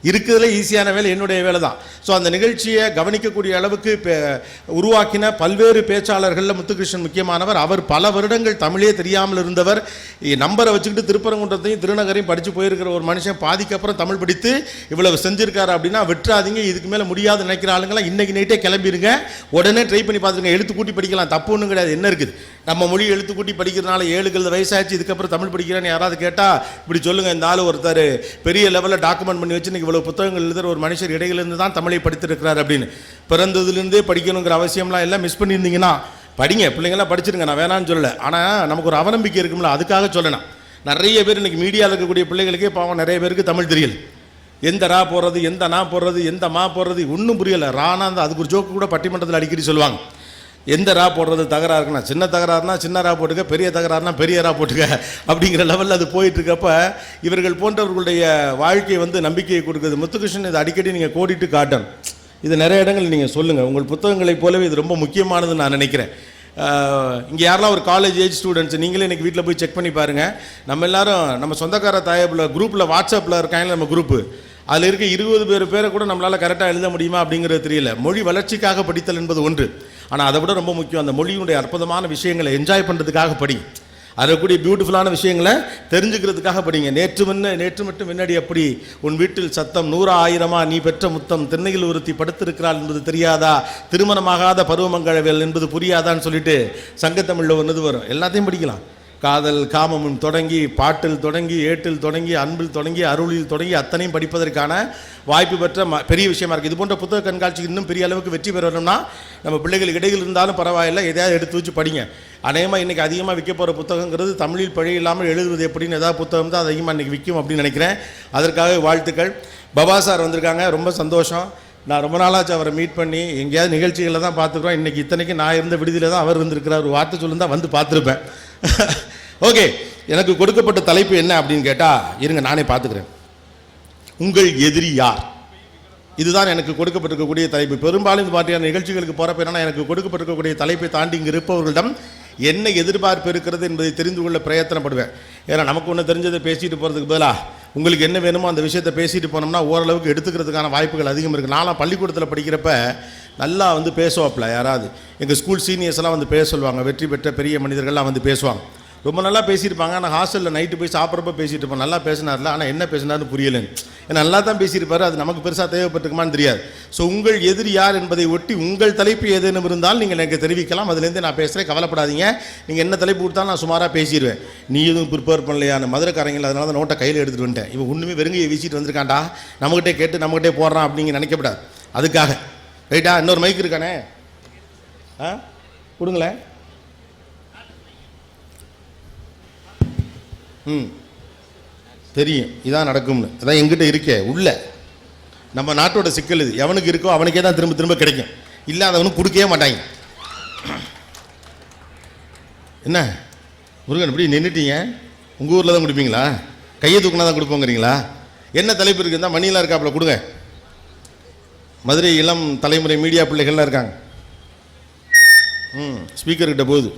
Speaker 2: இருக்கிறதுல ஈஸியான வேலை என்னுடைய வேலை தான். ஸோ அந்த நிகழ்ச்சியை கவனிக்கக்கூடிய அளவுக்கு உருவாக்கின பல்வேறு பேச்சாளர்களில் முத்துகிருஷ்ணன் முக்கியமானவர். அவர் பல வருடங்கள் தமிழே தெரியாமல் இருந்தவர். நம்பரை வச்சுக்கிட்டு திருப்பரங்குன்றத்தையும் திருநகரையும் படித்து போயிருக்கிற ஒரு மனுஷன் பாதிக்கு அப்புறம் தமிழ் படித்து இவ்வளவு செஞ்சுருக்காரு அப்படின்னா விட்டுறாதீங்க. இதுக்கு மேலே முடியாது நினைக்கிற ஆளுங்களாம் இன்றைக்கி நைட்டே கிளம்பிடுங்க, உடனே ட்ரை பண்ணி பார்த்துருங்க. எழுத்து கூட்டி படிக்கலாம், தப்பு ஒன்றும் கிடையாது. என்ன இருக்குது, நம்ம மொழி எழுத்து கூட்டி படிக்கிறதுனால 7 வயசாச்சு இதுக்கப்புறம் தமிழ் படிக்கிறேன்னு யாராவது கேட்டால் இப்படி சொல்லுங்கள், இந்த ஆள் ஒருத்தர் பெரிய லெவலில் டாக்குமெண்ட் பண்ணி வச்சு இன்றைக்கி இவ்வளோ புத்தகங்கள் எழுதுகிற ஒரு மனுஷர் இடையிலிருந்து தான் தமிழை படித்திருக்கிறார் அப்படின்னு. பிறந்ததுலேருந்தே படிக்கணுங்கிற அவசியம்லாம் எல்லாம் மிஸ் பண்ணியிருந்தீங்கன்னா படிங்க, பிள்ளைங்கள்லாம் படிச்சிருங்க, நான் வேணான்னு சொல்லலை. ஆனால் நமக்கு ஒரு அவநம்பிக்கை இருக்கும்ல, அதுக்காக சொல்லணும். நிறைய பேர் இன்றைக்கி மீடியாவில் இருக்கக்கூடிய பிள்ளைகளுக்கே பாவம் நிறைய பேருக்கு தமிழ் தெரியல. எந்த ரா போடுறது, எந்த நா போடுறது, எந்த மா போடுறது ஒன்றும் புரியலை. ரானா அந்த அதுக்கு ஒரு ஜோக்கு கூட பட்டிமன்றத்தில் அடிக்கடி சொல்லுவாங்க. எந்த ரா போடுறது தகராறு இருக்குன்னா, சின்ன தகராறுனா சின்ன ரா போட்டுக்க, பெரிய தகராறுனா பெரிய ரா போட்டுக்க அப்படிங்கிற லெவலில் அது போயிட்டுருக்கப்ப இவர்கள் போன்றவர்களுடைய வாழ்க்கை வந்து நம்பிக்கையை கொடுக்குது. முத்துகிருஷ்ணன் இதை அடிக்கடி நீங்கள் கோடிட்டு காட்டணும். இது நிறைய இடங்கள் நீங்கள் சொல்லுங்கள். உங்கள் புத்தகங்களைப் போலவே இது ரொம்ப முக்கியமானதுன்னு நான் நினைக்கிறேன். இங்கே யாரெல்லாம் ஒரு காலேஜ் ஏஜ் ஸ்டூடெண்ட்ஸ், நீங்களே இன்றைக்கி வீட்டில் போய் செக் பண்ணி பாருங்கள். நம்ம எல்லோரும் நம்ம சொந்தக்கார தாயப்பில் குரூப்பில் வாட்ஸ்அப்பில் இருக்காங்க நம்ம குரூப்பு, அதில் இருக்க 20 பேரை கூட நம்மளால் கரெக்டாக எழுத முடியுமா அப்படிங்கிறது தெரியல. மொழி வளர்ச்சிக்காக படித்தல் என்பது ஒன்று, ஆனால் அதை விட ரொம்ப முக்கியம் அந்த மொழியினுடைய அற்புதமான விஷயங்களை என்ஜாய் பண்ணுறதுக்காக படிங்க. அதில் கூடிய பியூட்டிஃபுல்லான விஷயங்களை தெரிஞ்சுக்கிறதுக்காக படிங்க. நேற்று மட்டும் முன்னாடி அப்படி உன் வீட்டில் சத்தம் 100,000 நீ பெற்ற முத்தம், திண்ணையில் ஒருத்தி படுத்திருக்கிறாள் என்பது தெரியாதா, திருமணமாகாத பருவமங்கழவேல் என்பது புரியாதான்னு சொல்லிட்டு சங்கத்தமிழில் ஒன்று வரும். எல்லாத்தையும் படிக்கலாம். காதல் காமமும் தொடங்கி பாட்டில் தொடங்கி ஏட்டில் தொடங்கி அன்பில் தொடங்கி அருளில் தொடங்கி அத்தனையும் படிப்பதற்கான வாய்ப்பு பெற்ற பெரிய விஷயமா இருக்குது. இது போன்ற புத்தக கண்காட்சிக்கு இன்னும் பெரிய அளவுக்கு வெற்றி பெறணும்னா நம்ம பிள்ளைகளுக்கு இடையில் இருந்தாலும் பரவாயில்லை, எதையாவது எடுத்து வச்சு படிங்க. அநேகமாக இன்றைக்கி அதிகமாக விற்க போகிற புத்தகங்கிறது தமிழில் பிழை இல்லாமல் எழுதுவது எப்படின்னு ஏதாவது புத்தகம் தான் அதிகமாக இன்றைக்கி விற்கும் அப்படின்னு நினைக்கிறேன். அதற்காக வாழ்த்துக்கள். பபா சார் வந்திருக்காங்க, ரொம்ப சந்தோஷம். நான் ரொம்ப நாளாச்சு அவரை மீட் பண்ணி, எங்கேயாவது நிகழ்ச்சிகளில் தான் பார்த்துக்குறோம். இன்றைக்கி இத்தனைக்கு நான் இருந்த விடுதியில் தான் அவர் இருந்திருக்கிறார். ஒரு வார்த்தை சொல்லிருந்தால் வந்து பார்த்துருப்பேன். ஓகே, எனக்கு கொடுக்கப்பட்ட தலைப்பு என்ன அப்படின்னு கேட்டால், இருங்க நானே பார்த்துக்கிறேன். உங்கள் எதிரி யார்? இதுதான் எனக்கு கொடுக்கப்பட்டிருக்கக்கூடிய தலைப்பு. பெரும்பாலும் இந்த மாதிரியான நிகழ்ச்சிகளுக்கு போகிறப்ப என்னன்னா, எனக்கு கொடுக்கப்பட்டிருக்கக்கூடிய தலைப்பை தாண்டி இங்கே இருப்பவர்களிடம் என்ன எதிர்பார்ப்பு இருக்கிறது என்பதை தெரிந்து கொள்ள பிரயத்தனப்படுவேன். ஏன்னா நமக்கு ஒன்று தெரிஞ்சதை பேசிட்டு போகிறதுக்கு பதிலாக உங்களுக்கு என்ன வேணுமோ அந்த விஷயத்தை பேசிட்டு போனோம்னா ஓரளவுக்கு எடுத்துக்கிறதுக்கான வாய்ப்புகள் அதிகம் இருக்குது. நான்லாம் பள்ளிக்கூடத்தில் படிக்கிறப்ப நல்லா வந்து பேசுவாப்பில் யாராவது எங்கள் ஸ்கூல் சீனியர்ஸ் எல்லாம் வந்து பேச சொல்லுவாங்க. வெற்றி பெற்ற பெரிய மனிதர்கள்லாம் வந்து பேசுவாங்க. ரொம்ப நல்லா பேசியிருப்பாங்க. ஆனால் ஹாஸ்டலில் நைட்டு போய் சாப்பிட்றப்ப பேசிட்டு இருப்போம். நல்லா பேசினார்ல, ஆனால் என்ன பேசினார்னு புரியலைன்னு. ஏன்னா நல்லா தான் பேசியிருப்பாரு, அது நமக்கு பெருசாக தேவைப்பட்டிருக்குமான்னு தெரியாது. ஸோ உங்கள் எதிரி யார் என்பதை ஒட்டி உங்கள் தலைப்பு ஏதேனும் இருந்தால் நீங்கள் எனக்கு தெரிவிக்கலாம். அதுலேருந்து நான் பேசுகிறேன், கவலைப்படாதீங்க. நீங்கள் என்ன தலைப்பு கொடுத்தாலும் நான் சுமாராக பேசிடுவேன். நீ எதுவும் ப்ரிப்பேர் பண்ணலையா? அந்த மதுரைக்காரங்கள அதனால தான் நோட்டை கையில் எடுத்துகிட்டு வந்துட்டேன். இவன் ஒன்றுமே வெறுங்கையை வீசிட்டு வந்திருக்காண்டா, நம்மகிட்டே கேட்டு நம்மகிட்டே போடுறான் அப்படிங்க நினைக்கப்படாது. அதுக்காக ரைட்டா? இன்னொரு மைக் இருக்கானே, கொடுங்களேன். தெரியும் இதான் நடக்கும்னு. அதான் எங்கிட்ட இருக்கே உள்ள. நம்ம நாட்டோட சிக்கல் இது. எவனுக்கு இருக்கோ அவனுக்கே தான் திரும்ப திரும்ப கிடைக்கும், இல்லாதவனுக்கு கொடுக்கவே மாட்டாங்க. என்ன முருகன் இப்படி நின்றுட்டீங்க? உங்கள் ஊரில் தான் கொடுப்பீங்களா? கையை தூக்குனா தான் கொடுப்போங்கிறீங்களா? என்ன தலைப்பு இருக்குன்னா மணியெல்லாம் இருக்காப்புல கொடுங்க. மதுரை இளம் தலைமுறை மீடியா பிள்ளைகள்லாம் இருக்காங்க. ஸ்பீக்கர்கிட்ட போகுது,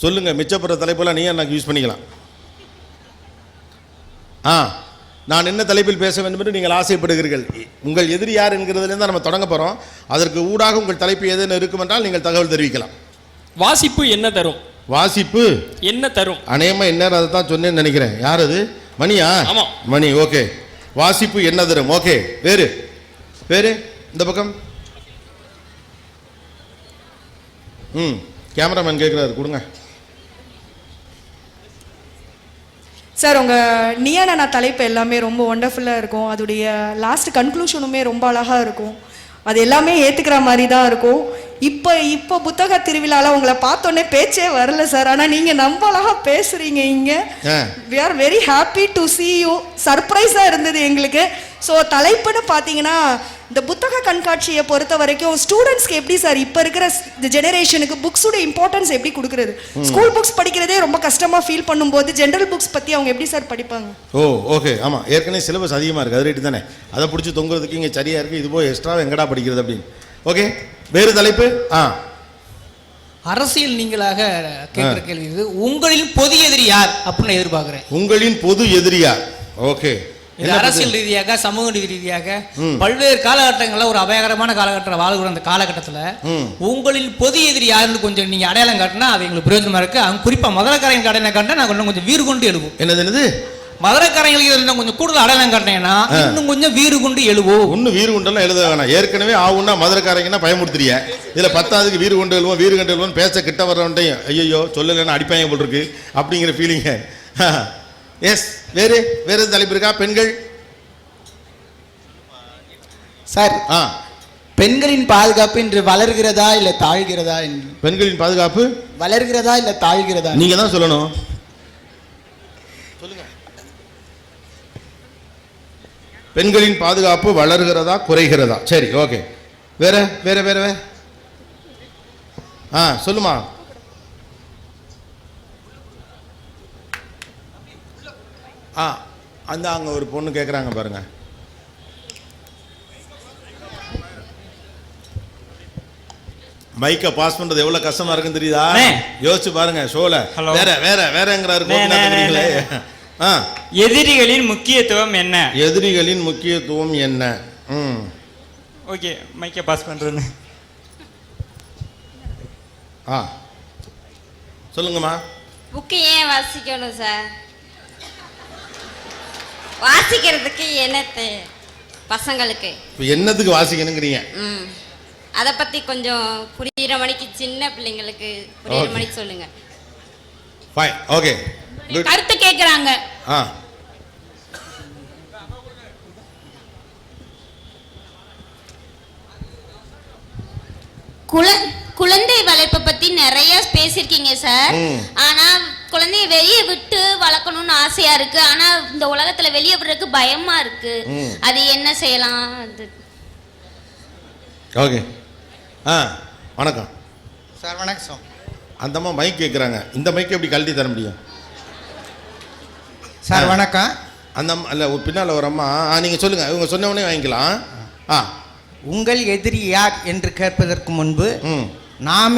Speaker 2: சொல்லுங்கள். மிச்சப்படுற தலைப்பெல்லாம் நீ எனக்கு யூஸ் பண்ணிக்கலாம். நான் என்ன தலைப்பில் பேச வேண்டும் என்று நீங்கள் ஆசைப்படுகிறீர்கள்? உங்கள் எதிரி யார் என்கிறதுலேருந்து தான் நம்ம தொடங்க போகிறோம். அதற்கு ஊடாக உங்கள் தலைப்பு ஏதேனும் இருக்கும் என்றால் நீங்கள் தகவல் தெரிவிக்கலாம்.
Speaker 3: வாசிப்பு என்ன தரும்?
Speaker 2: வாசிப்பு
Speaker 3: என்ன தரும்?
Speaker 2: அநேகமாக என்ன அதை தான் சொன்னேன்னு நினைக்கிறேன். யார் அது? மணியா?
Speaker 3: ஆமாம்,
Speaker 2: மணி. ஓகே, வாசிப்பு என்ன தரும். ஓகே, வேறு வேறு இந்த பக்கம். கேமராமேன் கேட்குறாரு, கொடுங்க
Speaker 4: சார். உங்கள் நியானா தலைப்பு எல்லாமே ரொம்ப ஒண்டர்ஃபுல்லாக இருக்கும். அதோடைய லாஸ்ட் கன்க்ளூஷனுமே ரொம்ப அழகாக இருக்கும். அது எல்லாமே ஏற்றுக்கிற மாதிரி தான் இருக்கும். இப்போ புத்தக திருவிழாவில் உங்களை பார்த்தோன்னே பேச்சே வரல சார். ஆனால் நீங்கள் ரொம்ப அழகாக பேசுகிறீங்க இங்கே. We are very happy to see you. சர்ப்ரைஸாக இருந்தது எங்களுக்கு. ஸோ தலைப்புன்னு பார்த்தீங்கன்னா, இந்த புத்தக கண்காட்சியை பொறுத்த வரைக்கும் ஸ்டூடெண்ட்ஸ்க்கு எப்படி சார் இப்போ இருக்கிற ஜெனரேஷனுக்கு புக்ஸோட இம்பார்ட்டன்ஸ் எப்படி கொடுக்குறது? ஸ்கூல் புக்ஸ் படிக்கிறதே ரொம்ப கஷ்டமாக ஃபீல் பண்ணும்போது ஜென்ரல் புக்ஸ் பற்றி அவங்க எப்படி சார் படிப்பாங்க?
Speaker 2: ஓகே, ஆமாம். ஏற்கனவே சிலபஸ் அதிகமாக இருக்குது, அது ரேட்டு தானே. அதை பிடிச்சி தொங்குறதுக்கு இங்கே சரியாக இருக்குது. இது போய் எக்ஸ்ட்ரா எங்கடா படிக்கிறது அப்படின்னு. ஓகே, வேறு தலைப்பு.
Speaker 5: அரசியல் நீங்களாக கேட்குற கேள்வி இது. உங்களின் பொது எதிரி யார் அப்படின்னு எதிர்பார்க்குறேன்.
Speaker 2: உங்களின் பொது எதிரி யார்? ஓகே,
Speaker 5: இது அரசியல் ரீதியாக சமூக ரீதியாக பல்வேறு காலகட்டங்களில் ஒரு அபாயகரமான காலகட்டத்தில் வாழ்கிற அந்த காலகட்டத்தில் உங்களின் பொது எதிரி யாருன்னு கொஞ்சம் நீங்கள் அடையாளம் காட்டினா அது எங்களுக்கு பிரயோஜனமாக இருக்குது. அவங்க குறிப்பாக மதுரைக்காரங்க அடையாளம் காட்டினா நாங்கள் இன்னும் கொஞ்சம் வீறு கொண்டு எழுவோம்.
Speaker 2: என்னது?
Speaker 5: மதுரைக்காரங்களுக்கு இன்னும் கொஞ்சம் கூடுதல் அடையாளம் காட்டினீங்கன்னா இன்னும் கொஞ்சம் வீறு கொண்டு எழுவோம்.
Speaker 2: ஒன்றும் வீறு கொண்டெல்லாம் எழுத வேணாம். ஏற்கனவே ஆகுன்னா மதுரைக்காரங்கன்னா பயமுறுத்துறிய. இதில் 10க்கு வீறு கொண்டு எழுவோம், வீறு கொண்டு எழுவோம். பேச கிட்ட வர்றவன்ட்டையும் ஐயோ சொல்லலைன்னா அடிப்பாங்க போல் இருக்கு அப்படிங்கிற ஃபீலிங்க. எஸ், வேறு வேறு தலைப்பு இருக்கா? பெண்கள்
Speaker 6: சார். பெண்களின் பாதுகாப்பு இன்று வளர்கிறதா இல்லை தாழ்கிறதா?
Speaker 2: பெண்களின் பாதுகாப்பு
Speaker 6: வளர்கிறதா இல்லை தாழ்கிறதா?
Speaker 2: நீங்க தான் சொல்லணும். சொல்லுங்க. பெண்களின் பாதுகாப்பு வளர்கிறதா குறைகிறதா? சரி, ஓகே. வேற வேற வேற வேற சொல்லுமா. அந்த அங்கே ஒரு பொண்ணு கேட்குறாங்க பாருங்க. மைக்கை பாஸ் பண்றது எவ்வளவு கஷ்டமா இருக்குன்னு தெரியுதா? யோசிச்சு பாருங்க. ஷோல வேற வேற வேறங்கிறாரு.
Speaker 7: எதிரிகளின் முக்கியத்துவம் என்ன?
Speaker 2: எதிரிகளின் முக்கியத்துவம் என்ன?
Speaker 7: ஓகே, மைக்கை பாஸ் பண்றேன்னு.
Speaker 2: சொல்லுங்கம்மா.
Speaker 8: புக்கு ஏன் வாசிக்கணும் சார்? வாசிக்கிறதுக்கு என்னத்து பசங்களுக்கு
Speaker 2: என்னத்துக்கு வாசிக்கணுங்கிறீங்க?
Speaker 8: அதை பத்தி கொஞ்சம் புரியுற மணிக்கு சின்ன பிள்ளைங்களுக்கு புரியுற மணிக்கு சொல்லுங்க.
Speaker 2: Fine, okay, good.
Speaker 9: கருத்து கேக்குறாங்க.
Speaker 2: ஆ,
Speaker 8: குழந்தை வளர்ப்பை பத்தி நிறைய பேசியிருக்கீங்க சார். ஆனா குழந்தைய வெளியே விட்டு வளர்க்கணும்னு ஆசையா இருக்கு. ஆனா இந்த உலகத்துல வெளியே விடுறதுக்கு பயமா இருக்கு. அது என்ன செய்யலாம்?
Speaker 2: ஓகே. ஆ, வணக்கம்
Speaker 6: சார். வணக்கம்.
Speaker 2: அந்த அம்மா மைக் கேட்குறாங்க. இந்த மைக் எப்படி கழட்டி தர முடியும்
Speaker 6: சார்? வணக்கம்.
Speaker 2: அந்த அம்மா இல்லை, பின்னால் ஒரு அம்மா. நீங்கள் சொல்லுங்கள், இவங்க சொன்ன உடனே வாங்கிக்கலாம். ஆ,
Speaker 6: உங்கள் எதிரி யார் என்று கேட்பதற்கு முன்பு நாம்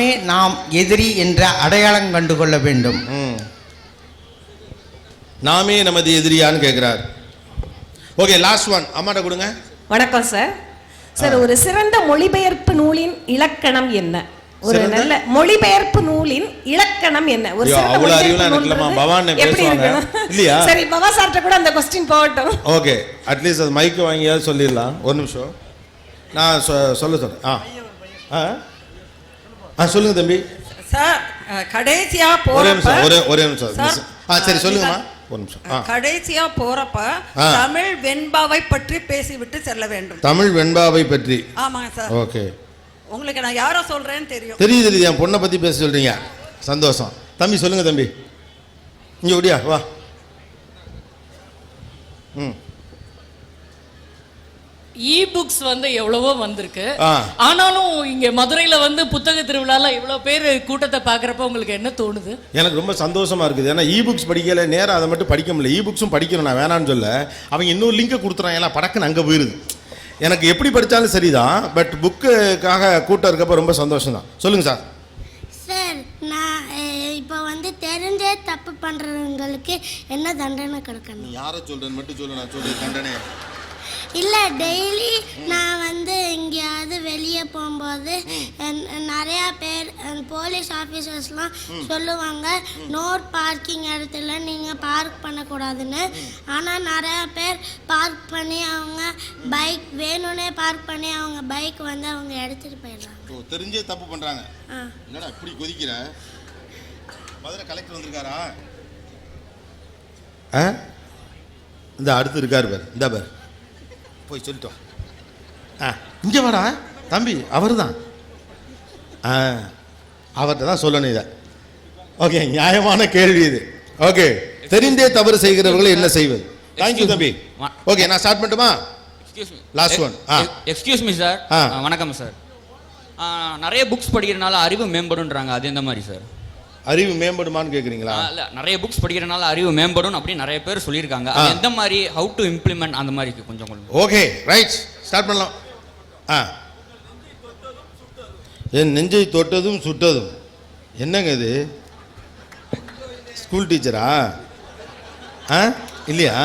Speaker 6: எதிரி என்ற அடையாளம் கண்டு கொள்ள வேண்டும்.
Speaker 2: நாமே நமது எதிரியான்னு கேட்குறார். ஓகே, லாஸ்ட் ஒன் அம்மாட்ட கொடுங்க.
Speaker 10: வணக்கம் சார். சார், ஒரு சிறந்த மொழிபெயர்ப்பு நூலின் இலக்கணம் என்ன? ஒரு நல்ல மொழிபெயர்ப்பு நூலின் இலக்கணம் என்ன? ஒரு சிறந்த
Speaker 2: இல்லையா?
Speaker 10: சரி, பவா சார்ட்ட கூட அந்த क्वेश्चन போகட்டும்.
Speaker 2: ஓகே, அட்லீஸ்ட் அது மைக் வாங்கியாவது சொல்லிடலாம். ஒரு நிமிஷம் நான் சொல்றேன். சொல்லுங்க தம்பி.
Speaker 11: சார், கடைசியா
Speaker 2: ஒரே நிமிஷம். சரி, சொல்லுங்கம்மா. ஒரு நிமிஷம்.
Speaker 11: கடைசியா போறப்ப தமிழ் வெண்பாவை பற்றி பேசிவிட்டு செல்ல வேண்டும்.
Speaker 2: தமிழ் வெண்பாவை பற்றி?
Speaker 11: ஆமாங்க சார்.
Speaker 2: ஓகே.
Speaker 11: உங்களுக்கு நான் யாரோ சொல்றேன்னு தெரியும்.
Speaker 2: தெரியுது, என் பொண்ணை பத்தி பேச சொல்றீங்க. சந்தோஷம். தம்பி சொல்லுங்க தம்பி. இங்க ஓடியா வா.
Speaker 9: இ-புக்ஸ் வந்து எவ்வளவோ வந்திருக்கு. ஆனாலும் இங்க மதுரையில வந்து புத்தக திருவிழால இவ்வளவு பேர் கூட்டத்தை பாக்குறப்ப உங்களுக்கு என்ன தோணுது?
Speaker 2: எனக்கு ரொம்ப சந்தோஷமா இருக்குது. ஏன்னா இ-புக்ஸ் படிக்கல, நேரம் அதை மட்டும் படிக்க முடியல. இ-புக்ஸும் படிக்கணும், நான் வேணான்னு சொல்ல. அவங்க இன்னொரு லிங்கை கொடுத்துறாங்க, எல்லாம் படக்குன்னு அங்கே போயிருது. எனக்கு எப்படி படித்தாலும் சரிதான், பட் புக்குக்காக கூட்டம் இருக்கப்போ ரொம்ப சந்தோஷம் தான். சொல்லுங்க சார்.
Speaker 12: சார், நான் இப்போ வந்து தெரிஞ்சே தப்பு பண்ணுறவங்களுக்கு என்ன தண்டனை கொடுக்கணும்?
Speaker 2: யாரை சொல்கிறேன்னு மட்டும் சொல்லு, நான் சொல்கிறேன் தண்டனை.
Speaker 12: இல்லை, டெய்லி நான் வந்து எங்கேயாவது வெளியே போகும்போது நிறையா பேர் போலீஸ் ஆஃபீஸர்ஸ்லாம் சொல்லுவாங்க நோ பார்க்கிங் இடத்துல நீங்கள் பார்க் பண்ணக்கூடாதுன்னு. ஆனால் நிறையா பேர் பார்க் பண்ணி அவங்க பைக் வேணும்னே பார்க் பண்ணி அவங்க பைக் வந்து அவங்க எடுத்துகிட்டு போயிடுறாங்க.
Speaker 2: தெரிஞ்சே தப்பு பண்ணுறாங்க. என்னடா இப்படி கொதிக்கிற? மதுரை கலெக்டர் வந்திருக்காரா? இந்த அடுத்து இருக்காரு பார், இந்த பார் போய் சொல்லிட்டோம். இங்கே வாடா தம்பி, அவர் தான். அவர்கிட்ட தான் சொல்லணும் இதை. ஓகே, நியாயமான கேள்வி இது. ஓகே, தெரிந்தே தவறு செய்கிறவர்கள் என்ன செய்வது? தேங்க்யூ தம்பி. ஓகே, நான் ஸ்டார்ட் பண்ணட்டுமா? Last one.
Speaker 13: Excuse me sir. வணக்கம் சார். நிறைய புக்ஸ் படிக்கிறனால அறிவு மேம்படுன்றாங்க, அது எந்த மாதிரி சார்?
Speaker 2: அறிவு மேம்படுமான்னு கேட்குறீங்களா?
Speaker 13: இல்லை, நிறைய புக்ஸ் படிக்கிறனால அறிவு மேம்படும் அப்படின்னு நிறைய பேர் சொல்லியிருக்காங்க. அது எந்த மாதிரி, ஹவு டு இம்ப்ளிமெண்ட் அந்த மாதிரி கொஞ்சம் கொஞ்சம்.
Speaker 2: ஓகே, ரைட், ஸ்டார்ட் பண்ணலாம். என் நெஞ்சை தொட்டதும் சுட்டதும். என்னங்க இது, ஸ்கூல் டீச்சரா? இல்லையா?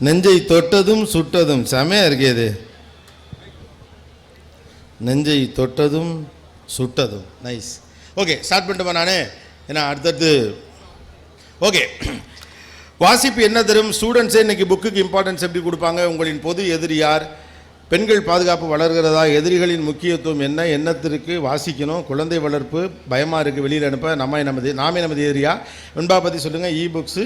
Speaker 2: நெஞ்சை தொட்டதும் சுட்டதும் செமையா இருக்கே இது. நெஞ்சை தொட்டதும் சுட்டதும், நைஸ். ஓகே, ஸ்டார்ட் பண்ணிட்டுமா நான்? ஏன்னா அடுத்தடுத்து. ஓகே, வாசிப்பு என்ன தரும்? ஸ்டூடெண்ட்ஸே இன்றைக்கி புக்குக்கு இம்பார்ட்டன்ஸ் எப்படி கொடுப்பாங்க? உங்களின் பொது எதிரி யார்? பெண்கள் பாதுகாப்பு வளர்கிறதா? எதிரிகளின் முக்கியத்துவம் என்ன? எண்ணத்திற்கு வாசிக்கணும்? குழந்தை வளர்ப்பு பயமாக இருக்குது வெளியில் அனுப்ப. நாமே நமது எதிரியா? வெண்பா பற்றி சொல்லுங்கள். இ-புக்ஸு.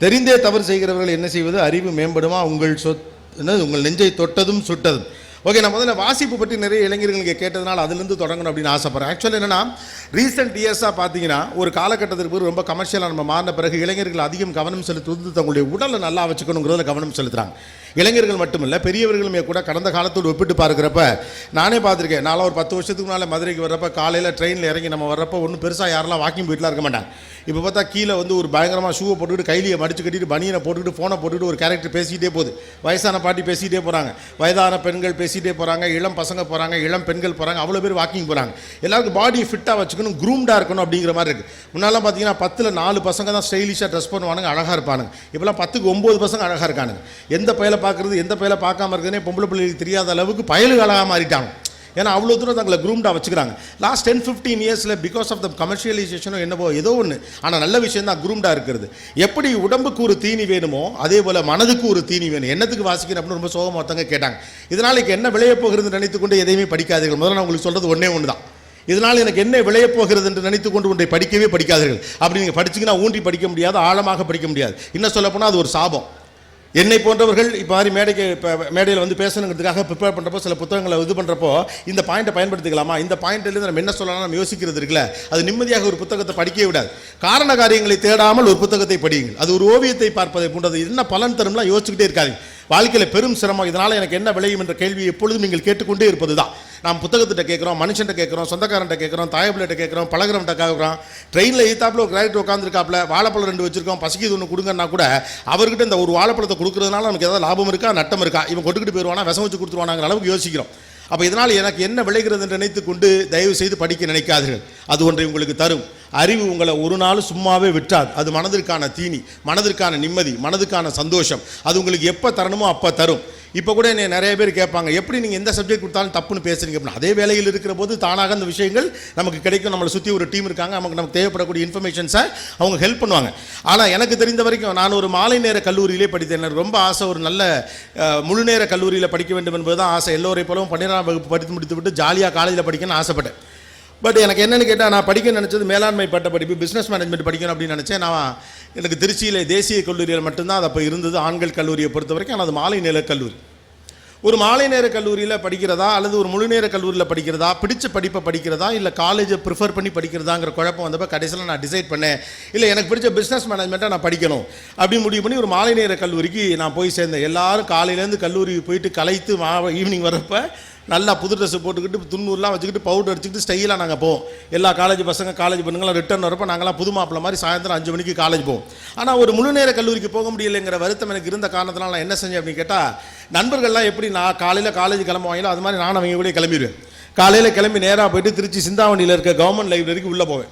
Speaker 2: தெரிந்தே தவறு செய்கிறவர்கள் என்ன செய்வது? அறிவு மேம்படுமா? உங்கள் நெஞ்சை தொட்டதும் சுட்டதும். ஓகே, நான் முதல்ல வாசிப்பு பற்றி நிறைய இளைஞர்களுக்கு கேட்டதுனால அதுலேருந்து தொடங்கணும் அப்படின்னு ஆசைப்பட்றேன். ஆக்சுவலி என்னென்னா, ரீசெண்ட் இயர்ஸாக பார்த்தீங்கன்னா ஒரு காலகட்டத்திற்கு பிறகு ரொம்ப கமர்ஷியலாக நம்ம மாறின பிறகு இளைஞர்கள் அதிகம் கவனம் செலுத்துவது தங்களுடைய உடலை நல்லா வச்சுக்கணுங்கிறதுல கவனம் செலுத்துகிறாங்க. இளைஞர்கள் மட்டுமில்லை, பெரியவர்களுமே கூட கடந்த காலத்தோடு ஒப்பிட்டு பார்க்குறப்ப நானே பார்த்துருக்கேன். நான்லாம் ஒரு 10 வருஷத்துக்கு முன்னால் மதுரைக்கு வர்றப்ப காலையில் ட்ரெயினில் இறங்கி நம்ம வர்றப்போ ஒன்றும் பெருசாக யாரெல்லாம் வாக்கிங் போயிட்டுலாம் இருக்க மாட்டாங்க. இப்போ பார்த்தா கீழே வந்து ஒரு பயங்கரமாக ஷூவை போட்டுக்கிட்டு கைலியை மடிச்சு கட்டிட்டு பனியனை போட்டுக்கிட்டு ஃபோனை போட்டுக்கிட்டு ஒரு கேரக்டர் பேசிகிட்டே போகுது. வயசான பாட்டி பேசிகிட்டே போகிறாங்க, வயதான பெண்கள் பேசிகிட்டே போகிறாங்க, இளம் பசங்க போகிறாங்க, இளம் பெண்கள் போகிறாங்க, அவ்வளோ பேர் வாக்கிங் போகிறாங்க. எல்லாருக்கும் பாடி ஃபிட்டாக வச்சுக்கணும், க்ரூம்டாக இருக்கணும் அப்படிங்கிற மாதிரி இருக்குது. முன்னாலாம் பார்த்தீங்கன்னா 10ல் 4 பசங்க தான் ஸ்டைலிஷாக ட்ரெஸ் பண்ணுவானுங்க, அழகாக இருப்பானுங்க. இப்போலாம் 10க்கு 9 பசங்க அழகாக இருக்கானுங்க. எந்த பையலை பார்க்குறது எந்த பையலை பார்க்காம இருக்குதுன்னே பொம்பளை பிள்ளைகளுக்கு தெரியாத அளவுக்கு பயலுக்கு அழகாக மாறிட்டாங்க. ஏன்னா அவ்வளோ தூரம் தங்களை க்ரூம்டாக வச்சுக்கிறாங்க. லாஸ்ட் 10-15 இயர்ஸில் பிகாஸ் ஆஃப் த கமர்ஷியலைசேஷனோ என்னவோ ஏதோ ஒன்று, ஆனால் நல்ல விஷயம் தான் க்ரூம்டாக இருக்கிறது. எப்படி உடம்புக்கு ஒரு தீனி வேணுமோ அதே போல் மனதுக்கு ஒரு தீனி வேணும். என்னத்துக்கு வாசிக்கணும் அப்படின்னு ரொம்ப சோகமாக ஒருத்தங்க கேட்டாங்க. இதனால் என்ன விளைய போகிறது நினைத்து கொண்டு எதையுமே படிக்காதீர்கள். முதல்ல நான் உங்களுக்கு சொல்கிறது ஒன்றே ஒன்று தான். இதனால் எனக்கு என்ன விளையப் போகிறது என்று நினைத்து கொண்டு ஒன்றை படிக்கவே படிக்காதீர்கள். அப்படி நீங்கள் படிச்சிங்கன்னா ஊன்றி படிக்க முடியாது, ஆழமாக படிக்க முடியாது. இன்னும் சொல்லப்போனால் அது ஒரு சாபம். என்னை போன்றவர்கள் இப்போ மாதிரி மேடையில் வந்து பேசணுங்கிறதுக்காக ப்ரிப்பேர் பண்ணுறப்போ சில புத்தகங்களை இது பண்ணுறப்போ இந்த பாயிண்ட்டை பயன்படுத்திக்கலாமா, இந்த பாயிண்ட்லேருந்து நம்ம என்ன சொல்லலாம் நம்ம யோசிக்கிறது இருக்குல்ல, அது நிம்மதியாக ஒரு புத்தகத்தை படிக்கவே விடாது. காரண காரியங்களை தேடாமல் ஒரு புத்தகத்தை படியுங்கள். அது ஒரு ஓவியத்தை பார்ப்பதை போன்றது. என்ன பலன் தரும்லாம் யோசிச்சுக்கிட்டே இருக்காதீங்க. வாழ்க்கையில் பெரும் சிரமம். இதனால் எனக்கு என்ன விளையும் என்ற கேள்வி எப்பொழுதும் நீங்கள் கேட்டுக்கொண்டே இருப்பது தான். நாம் புத்தகத்திட்ட கேட்குறோம், மனுஷன்ட்ட கேட்குறோம், சொந்தக்காரன்ட்ட கேட்குறோம், தாயப்பிள்ளைகிட்ட கேட்குறோம், பழகிறவன்ட்ட கேட்குறோம். ட்ரெயினில் எய்த்தாப்பில் ஒரு கிராக்டர் உட்காந்துருக்காப்புல, வாழைப்பழம் 2 வச்சிருக்கோம், பசிக்குது ஒன்று கொடுங்கன்னா கூட அவர்கிட்ட இந்த ஒரு வாழைப்பழத்தை கொடுக்குறதுனால நமக்கு ஏதாவது லாபம் இருக்கா நட்டம் இருக்கா, இவன் கொட்டுக்கிட்டு போயிடுவானா விஷம் வச்சு கொடுத்துருவானாங்கிற அளவுக்கு யோசிக்கிறோம். அப்போ இதனால் எனக்கு என்ன விளைகிறது என்று நினைத்து கொண்டு தயவு செய்து படிக்க நினைக்காதீர்கள். அது ஒன்றை உங்களுக்கு தரும். அறிவு உங்களை ஒரு நாள் சும்மாவே விட்டாது. அது மனதிற்கான தீனி, மனதிற்கான நிம்மதி, மனதுக்கான சந்தோஷம். அது உங்களுக்கு எப்போ தரணுமோ அப்போ தரும். இப்போ கூட என்னை நிறைய பேர் கேட்பாங்க, எப்படி நீங்கள் எந்த சப்ஜெக்ட் கொடுத்தாலும் தப்புன்னு பேசுறீங்க அப்படின்னா, அதே வேலையில் இருக்கிற போது தானாக அந்த விஷயங்கள் நமக்கு கிடைக்கும். நம்மளை சுற்றி ஒரு டீம் இருக்காங்க, நமக்கு தேவைப்படக்கூடிய இன்ஃபர்மேஷன்ஸை அவங்க ஹெல்ப் பண்ணுவாங்க. ஆனால் எனக்கு தெரிந்த வரைக்கும் நான் ஒரு மாலை நேர கல்லூரியிலே படித்தேன். எனக்கு ரொம்ப ஆசை ஒரு நல்ல முழு நேர கல்லூரியில் படிக்க வேண்டும் என்பது தான் ஆசை. எல்லோரை போலவும் 12ஆம் வகுப்பு படித்து முடித்து விட்டு ஜாலியாக காலேஜில் படிக்கணும்னு ஆசைப்பட்டேன். பட் எனக்கு என்னென்னு கேட்டால், நான் படிக்க நினச்சது மேலாண்மை பட்ட படிப்பு, பிஸ்னஸ் மேனேஜ்மெண்ட் படிக்கணும் அப்படின்னு நினச்சேன். நான் எனக்கு திருச்சியில் தேசிய கல்லூரியில் மட்டும்தான் அது அப்போ இருந்தது, ஆண்கள் கல்லூரியை பொறுத்த வரைக்கும். ஆனால் அது மாலை நேர கல்லூரி. ஒரு மாலை நேர கல்லூரியில் படிக்கிறதா அல்லது ஒரு முழு நேர கல்லூரியில் படிக்கிறதா, பிடிச்ச படிப்பை படிக்கிறதா இல்லை காலேஜை ப்ரிஃபர் பண்ணி படிக்கிறதாங்கிற குழப்பம் வந்தப்போ கடைசியில் நான் டிசைட் பண்ணேன், இல்லை எனக்கு பிடிச்ச பிஸ்னஸ் மேனேஜ்மெண்ட்டை நான் படிக்கணும் அப்படின்னு முடிவு பண்ணி ஒரு மாலை நேர கல்லூரிக்கு நான் போய் சேர்ந்தேன். எல்லாரும் காலையிலேருந்து கல்லூரிக்கு போயிட்டு கலைத்து ஈவினிங் வரப்போ நல்லா புது ட்ரெஸ்ஸு போட்டுக்கிட்டு துண்ணூறுலாம் வச்சுக்கிட்டு பவுடர் அடிச்சுக்கிட்டு ஸ்டைலாக நாங்கள் போவோம். எல்லா காலேஜ் பசங்க காலேஜ் பொண்ணுங்களாம் ரிட்டர்ன் வரப்போ நாங்களாம் புது மாப்பிள்ள மாதிரி சாயந்தரம் 5 மணிக்கு காலேஜ் போவோம். ஆனால் ஒரு முழு நேர கல்லூரிக்கு போக முடியலைங்கிற வருத்தம் எனக்கு இருந்த காரணத்தினால நான் என்ன செஞ்சேன் அப்படின்னு கேட்டால், நண்பர்கள்லாம் எப்படி நான் காலையில் காலேஜ் கிளம்புவாங்களோ அது மாதிரி நான் அவங்க கூட கிளம்பிடுவேன். காலையில் கிளம்பி நேராக போய்ட்டு திருச்சி சிந்தாமணியில் இருக்க கவர்மெண்ட் லைப்ரரிக்கு உள்ளே போவேன்.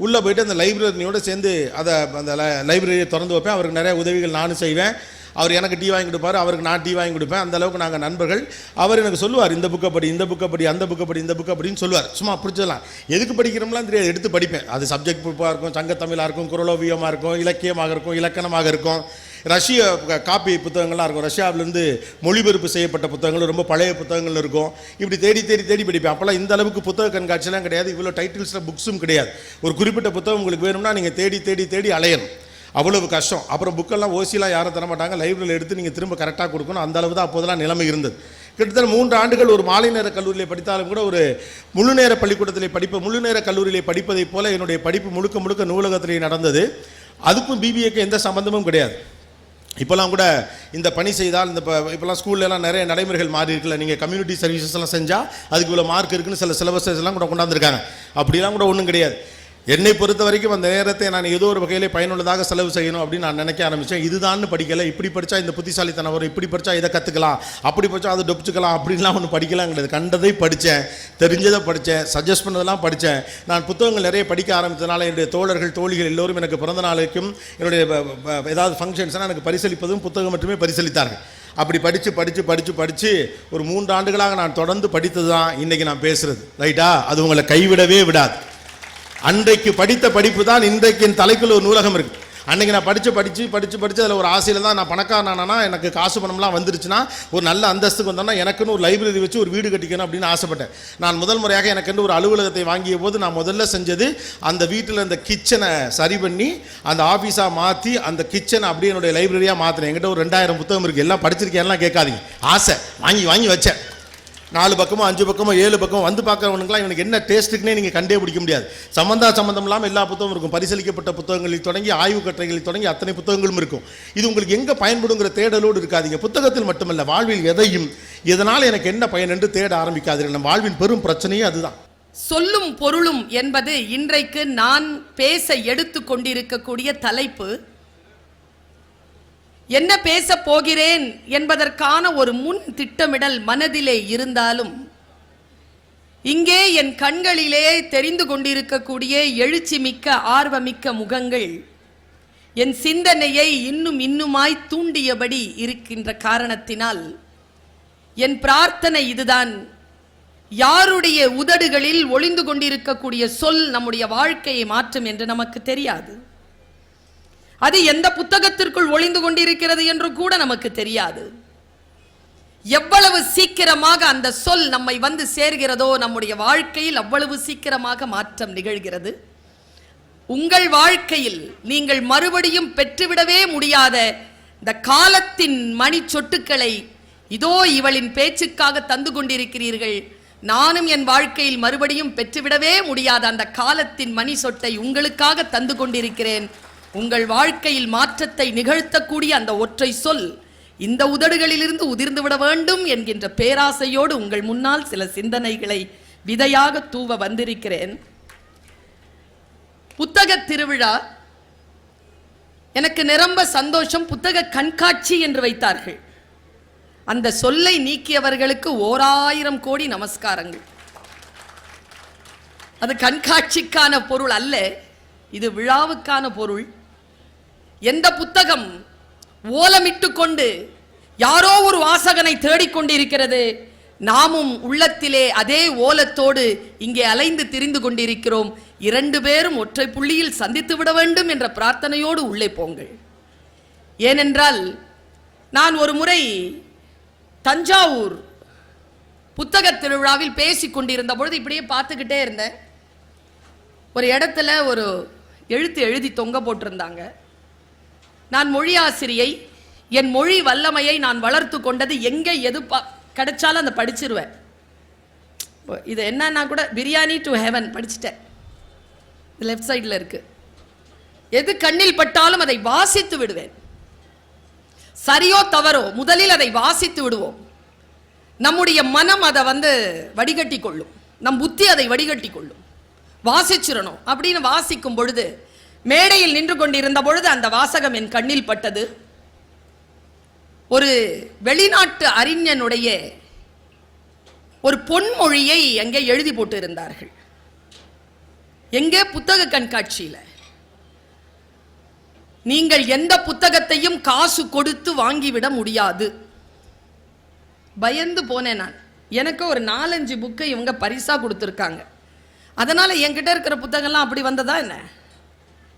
Speaker 2: உள்ளே போய்ட்டு அந்த லைப்ரரியோடு சேர்ந்து அந்த லைப்ரரியை திறந்து வைப்பேன். அவருக்கு நிறைய உதவிகள் நானும் செய்வேன். அவர் எனக்கு டீ வாங்கி கொடுப்பார், அவருக்கு நான் டீ வாங்கி கொடுப்பேன். அந்தளவுக்கு நாங்கள் நண்பர்கள். அவர் எனக்கு சொல்லுவார், இந்த புக்கை படி, இந்த புக்கை படி, அந்த புக்கை படி, இந்த புக்கை படின்னு சொல்லுவார். சும்மா பிடிச்சலாம், எதுக்கு படிக்கிறோம்லாம் தெரியாது, எடுத்து படிப்பேன். அது சப்ஜெக்ட் புக்காக இருக்கும், சங்கத்தமிழாக இருக்கும், குரலோவியமாக இருக்கும், இலக்கியமாக இருக்கும், இலக்கணமாக இருக்கும், ரஷ்ய காப்பி புத்தகங்கள்லாம் இருக்கும், ரஷ்யாவிலேருந்து மொழிபெயர்ப்பு செய்யப்பட்ட புத்தகங்கள், ரொம்ப பழைய புத்தகங்கள் இருக்கும். இப்படி தேடி தேடி தேடி படிப்பேன். அப்போல்லாம் இந்த அளவுக்கு புத்தக கண்காட்சியெல்லாம் கிடையாது, இவ்வளோ டைட்டில்ஸில் புக்ஸும் கிடையாது. ஒரு குறிப்பிட்ட புத்தகம் உங்களுக்கு வேணும்னா நீங்கள் தேடி தேடி தேடி அலையணும், அவ்வளவு கஷ்டம். அப்புறம் புக்கெல்லாம் ஓசிலாம் யாரும் தரமாட்டாங்க, லைப்ரரியில் எடுத்து நீங்கள் திரும்ப கரெக்டாக கொடுக்கணும். அந்த அளவு தான் அப்போதெல்லாம் நிலைமை இருந்தது. கிட்டத்தட்ட 3 ஆண்டுகள் ஒரு மாலை நேர கல்லூரியில் படித்தாலும் கூட ஒரு முழு நேர பள்ளிக்கூடத்தில் முழு நேர கல்லூரியில் படிப்பதைப் போல என்னுடைய படிப்பு முழுக்க முழுக்க நூலகத்திலே நடந்தது. அதுக்கும் பிபிஏக்கு எந்த சம்பந்தமும் கிடையாது. இப்போலாம் கூட இந்த பணி செய்தால் இப்போலாம் ஸ்கூல்லலாம் நிறைய நடைமுறைகள் மாறி இருக்குல்ல, நீங்கள் கம்யூனிட்டி சர்வீசஸ் எல்லாம் செஞ்சால் அதுக்கு இவ்வளோ மார்க் இருக்குன்னு சில சிலபஸஸ் எல்லாம் கூட கொண்டாந்துருக்காங்க. அப்படிலாம் கூட ஒன்றும் கிடையாது. என்னை பொறுத்த வரைக்கும் அந்த நேரத்தை நான் ஏதோ ஒரு வகையிலே பயனுள்ளதாக செலவு செய்யணும் அப்படின்னு நான் நினைக்க ஆரம்பித்தேன். இதுதான்னு படிக்கலை, இப்படி படித்தா இந்த புத்திசாலித்தனம் வரும், இப்படி படித்தா இதை கற்றுக்கலாம், அப்படி படித்தா அதை டொப்பிச்சுக்கலாம் அப்படின்லாம் ஒன்று படிக்கலாம் கிடையாது. கண்டதை படித்தேன், தெரிஞ்சதை படித்தேன், சஜஸ்ட் பண்ணதெல்லாம் படித்தேன். நான் புத்தகங்கள் நிறைய படிக்க ஆரம்பித்ததுனால என்னுடைய தோழர்கள் தோழிகள் எல்லோரும் எனக்கு பிறந்த நாளைக்கும் என்னுடைய ஏதாவது ஃபங்க்ஷன்ஸ்னால் எனக்கு பரிசளிப்பதும் புத்தகம் மட்டுமே பரிசளித்தார்கள். அப்படி படித்து ஒரு 3 ஆண்டுகளாக நான் தொடர்ந்து படித்தது தான் இன்றைக்கி நான் பேசுகிறது. ரைட்டா? அது உங்களை கைவிடவே விடாது. அன்றைக்கு படித்த படிப்பு தான் இன்றைக்கு என் தலைக்குள்ள ஒரு நூலகம் இருக்குது. அன்றைக்கி நான் படித்து அதில் ஒரு ஆசையில் தான் நான் பணக்காரனானா, எனக்கு காசு பணம்லாம் வந்துருச்சுன்னா, ஒரு நல்ல அந்தஸ்துக்கு வந்தோன்னா எனக்குன்னு ஒரு லைப்ரரி வச்சு ஒரு வீடு கட்டிக்கணும் அப்படின்னு ஆசைப்பட்டேன். நான் முதல் முறையாக எனக்கென்று ஒரு அலுவலகத்தை வாங்கிய போது நான் முதல்ல செஞ்சது அந்த வீட்டில் இந்த கிச்சனை சரி பண்ணி அந்த ஆஃபீஸாக மாற்றி அந்த கிச்சனை அப்படியே என்னுடைய லைப்ரரியாக மாற்றினேன். என்கிட்ட ஒரு 2000 புத்தகம் இருக்குது. எல்லாம் படிச்சிருக்கேன்லாம் கேட்காதீங்க, ஆசை வாங்கி வச்சேன். 4 பக்கமோ 5 பக்கமோ 7 பக்கம் வந்து பார்க்குறவனுக்குலாம் இவனுக்கு என்ன டேஸ்ட்டுக்குன்னே நீங்கள் கண்டே பிடிக்க முடியாது. சம்மந்தம் இல்லாமல் எல்லா புத்தகமும் இருக்கும். பரிசளிக்கப்பட்ட புத்தகங்களில் தொடங்கி ஆய்வு கட்டுரைகளில் தொடங்கி அத்தனை புத்தகங்களும் இருக்கும். இது உங்களுக்கு எங்கே பயன்படுங்கிற தேடலோடு இருக்காதீங்க. புத்தகத்தில் மட்டுமல்ல, வாழ்வில் எதையும் இதனால் எனக்கு என்ன பயன் என்று தேட ஆரம்பிக்காதீர்கள். நம்ம வாழ்வின் பெரும் பிரச்சனையே அதுதான்.
Speaker 14: சொல்லும் பொருளும் என்பது இன்றைக்கு நான் பேச எடுத்து கொண்டிருக்கக்கூடிய தலைப்பு. என்ன பேச போகிறேன் என்பதற்கான ஒரு முன் திட்டமிடல் மனதிலே இருந்தாலும், இங்கே என் கண்களிலே தெரிந்து கொண்டிருக்கக்கூடிய எழுச்சி மிக்க ஆர்வமிக்க முகங்கள் என் சிந்தனையை இன்னுமாய் தூண்டியபடி இருக்கின்ற காரணத்தினால் என் பிரார்த்தனை இதுதான். யாருடைய உதடுகளில் ஒளிந்து கொண்டிருக்கக்கூடிய சொல் நம்முடைய வாழ்க்கையை மாற்றும் என்று நமக்கு தெரியாது. அது எந்த புத்தகத்திற்குள் ஒளிந்து கொண்டிருக்கிறது என்று கூட நமக்கு தெரியாது. எவ்வளவு சீக்கிரமாக அந்த சொல் நம்மை வந்து சேர்கிறதோ நம்முடைய வாழ்க்கையில் அவ்வளவு சீக்கிரமாக மாற்றம் நிகழ்கிறது. உங்கள் வாழ்க்கையில் நீங்கள் மறுபடியும் பெற்றுவிடவே முடியாத இந்த காலத்தின் மணி சொட்டுக்களை இதோ இவளின் பேச்சுக்காக தந்து கொண்டிருக்கிறீர்கள். நானும் என் வாழ்க்கையில் மறுபடியும் பெற்றுவிடவே முடியாத அந்த காலத்தின் மணி சொட்டை உங்களுக்காக தந்து கொண்டிருக்கிறேன். உங்கள் வாழ்க்கையில் மாற்றத்தை நிகழ்த்தக்கூடிய அந்த ஒற்றை சொல் இந்த உதடுகளிலிருந்து உதிர்ந்து விட வேண்டும் என்கின்ற பேராசையோடு உங்கள் முன்னால் சில சிந்தனைகளை விதையாக தூவ வந்திருக்கிறேன். புத்தக திருவிழா எனக்கு நிரம்ப சந்தோஷம். புத்தக கண்காட்சி என்று வைத்தார்கள். அந்த சொல்லை நீக்கியவர்களுக்கு 1000 கோடி நமஸ்காரங்கள். அது கண்காட்சிக்கான பொருள் அல்ல, இது விழாவுக்கான பொருள். எந்த புத்தகம் ஓலமிட்டு கொண்டு யாரோ ஒரு வாசகனை தேடிக்கொண்டிருக்கிறது, நாமும் உள்ளத்திலே அதே ஓலத்தோடு இங்கே அலைந்து திரிந்து கொண்டிருக்கிறோம். 2 பேரும் ஒற்றை புள்ளியில் சந்தித்து விட வேண்டும் என்ற பிரார்த்தனையோடு உள்ளே போங்கள். ஏனென்றால் நான் ஒரு முறை தஞ்சாவூர் புத்தக திருவிழாவில் பேசி கொண்டிருந்த பொழுது இப்படியே பார்த்துக்கிட்டே இருந்தேன். ஒரு இடத்துல ஒரு எழுத்து எழுதி தொங்க போட்டிருந்தாங்க. நான் மொழி ஆசிரியை, என் மொழி வல்லமையை நான் வளர்த்து கொண்டது எங்கே எது கிடைச்சாலும் அந்த படிச்சிருவேன். இது என்னன்னா கூட பிரியாணி டு ஹெவன் படிச்சுட்டேன். லெஃப்ட் சைடில் இருக்கு. எது கண்ணில் பட்டாலும் அதை வாசித்து விடுவேன். சரியோ தவறோ முதலில் அதை வாசித்து விடுவோம். நம்முடைய மனம் அதை வடிகட்டி கொள்ளும், நம் புத்தி அதை வடிகட்டி கொள்ளும். வாசிச்சிடணும் அப்படின்னு வாசிக்கும் பொழுது மேடையில் நின்று கொண்டிருந்த பொழுது அந்த வாசகம் என் கண்ணில் பட்டது. ஒரு வெளிநாட்டு அறிஞனுடைய ஒரு பொன்மொழியை அங்கே எழுதி போட்டு இருந்தார்கள். எங்கே? புத்தக கண்காட்சியில். நீங்கள் எந்த புத்தகத்தையும் காசு கொடுத்து வாங்கிவிட முடியாது. பயந்து போனேன் நான். எனக்கு ஒரு 4-5 புக்கை இவங்க பரிசா கொடுத்துருக்காங்க. அதனால என்கிட்ட இருக்கிற புத்தகம்லாம் அப்படி வந்ததா என்ன?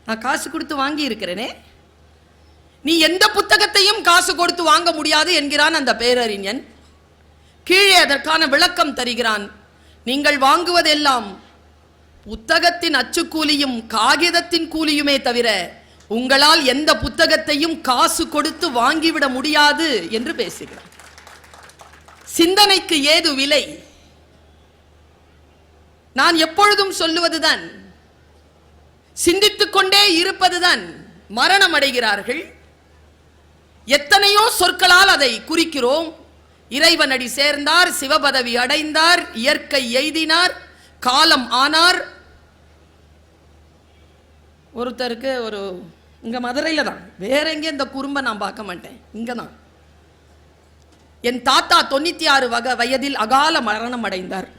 Speaker 14: நான் காசு கொடுத்து வாங்கி இருக்கிறேனே. நீ எந்த புத்தகத்தையும் காசு கொடுத்து வாங்க முடியாது என்கிறான் அந்த பேரறிஞன். கீழே அதற்கான விளக்கம் தருகிறான். நீங்கள் வாங்குவதெல்லாம் புத்தகத்தின் அச்சுக்கூலியும் காகிதத்தின் கூலியுமே தவிர உங்களால் எந்த புத்தகத்தையும் காசு கொடுத்து வாங்கிவிட முடியாது என்று பேசுகிறார். சிந்தனைக்கு ஏது விலை? நான் எப்பொழுதும் சொல்லுவதுதான், சிந்தித்துக் கொண்டே இருப்பதுதான். மரணம் அடைகிறார்கள், எத்தனையோ சொற்களால் அதை குறிக்கிறோம். இறைவனடி சேர்ந்தார், சிவபதவி அடைந்தார், இயற்கை எய்தினார், காலம் ஆனார். ஒருத்தருக்கு ஒரு இங்க மதுரையில தான், வேற எங்கே இந்த குறும்பை நான் பார்க்க மாட்டேன், இங்க தான். என் தாத்தா 96 வயதில் அகால மரணம் அடைந்தார்.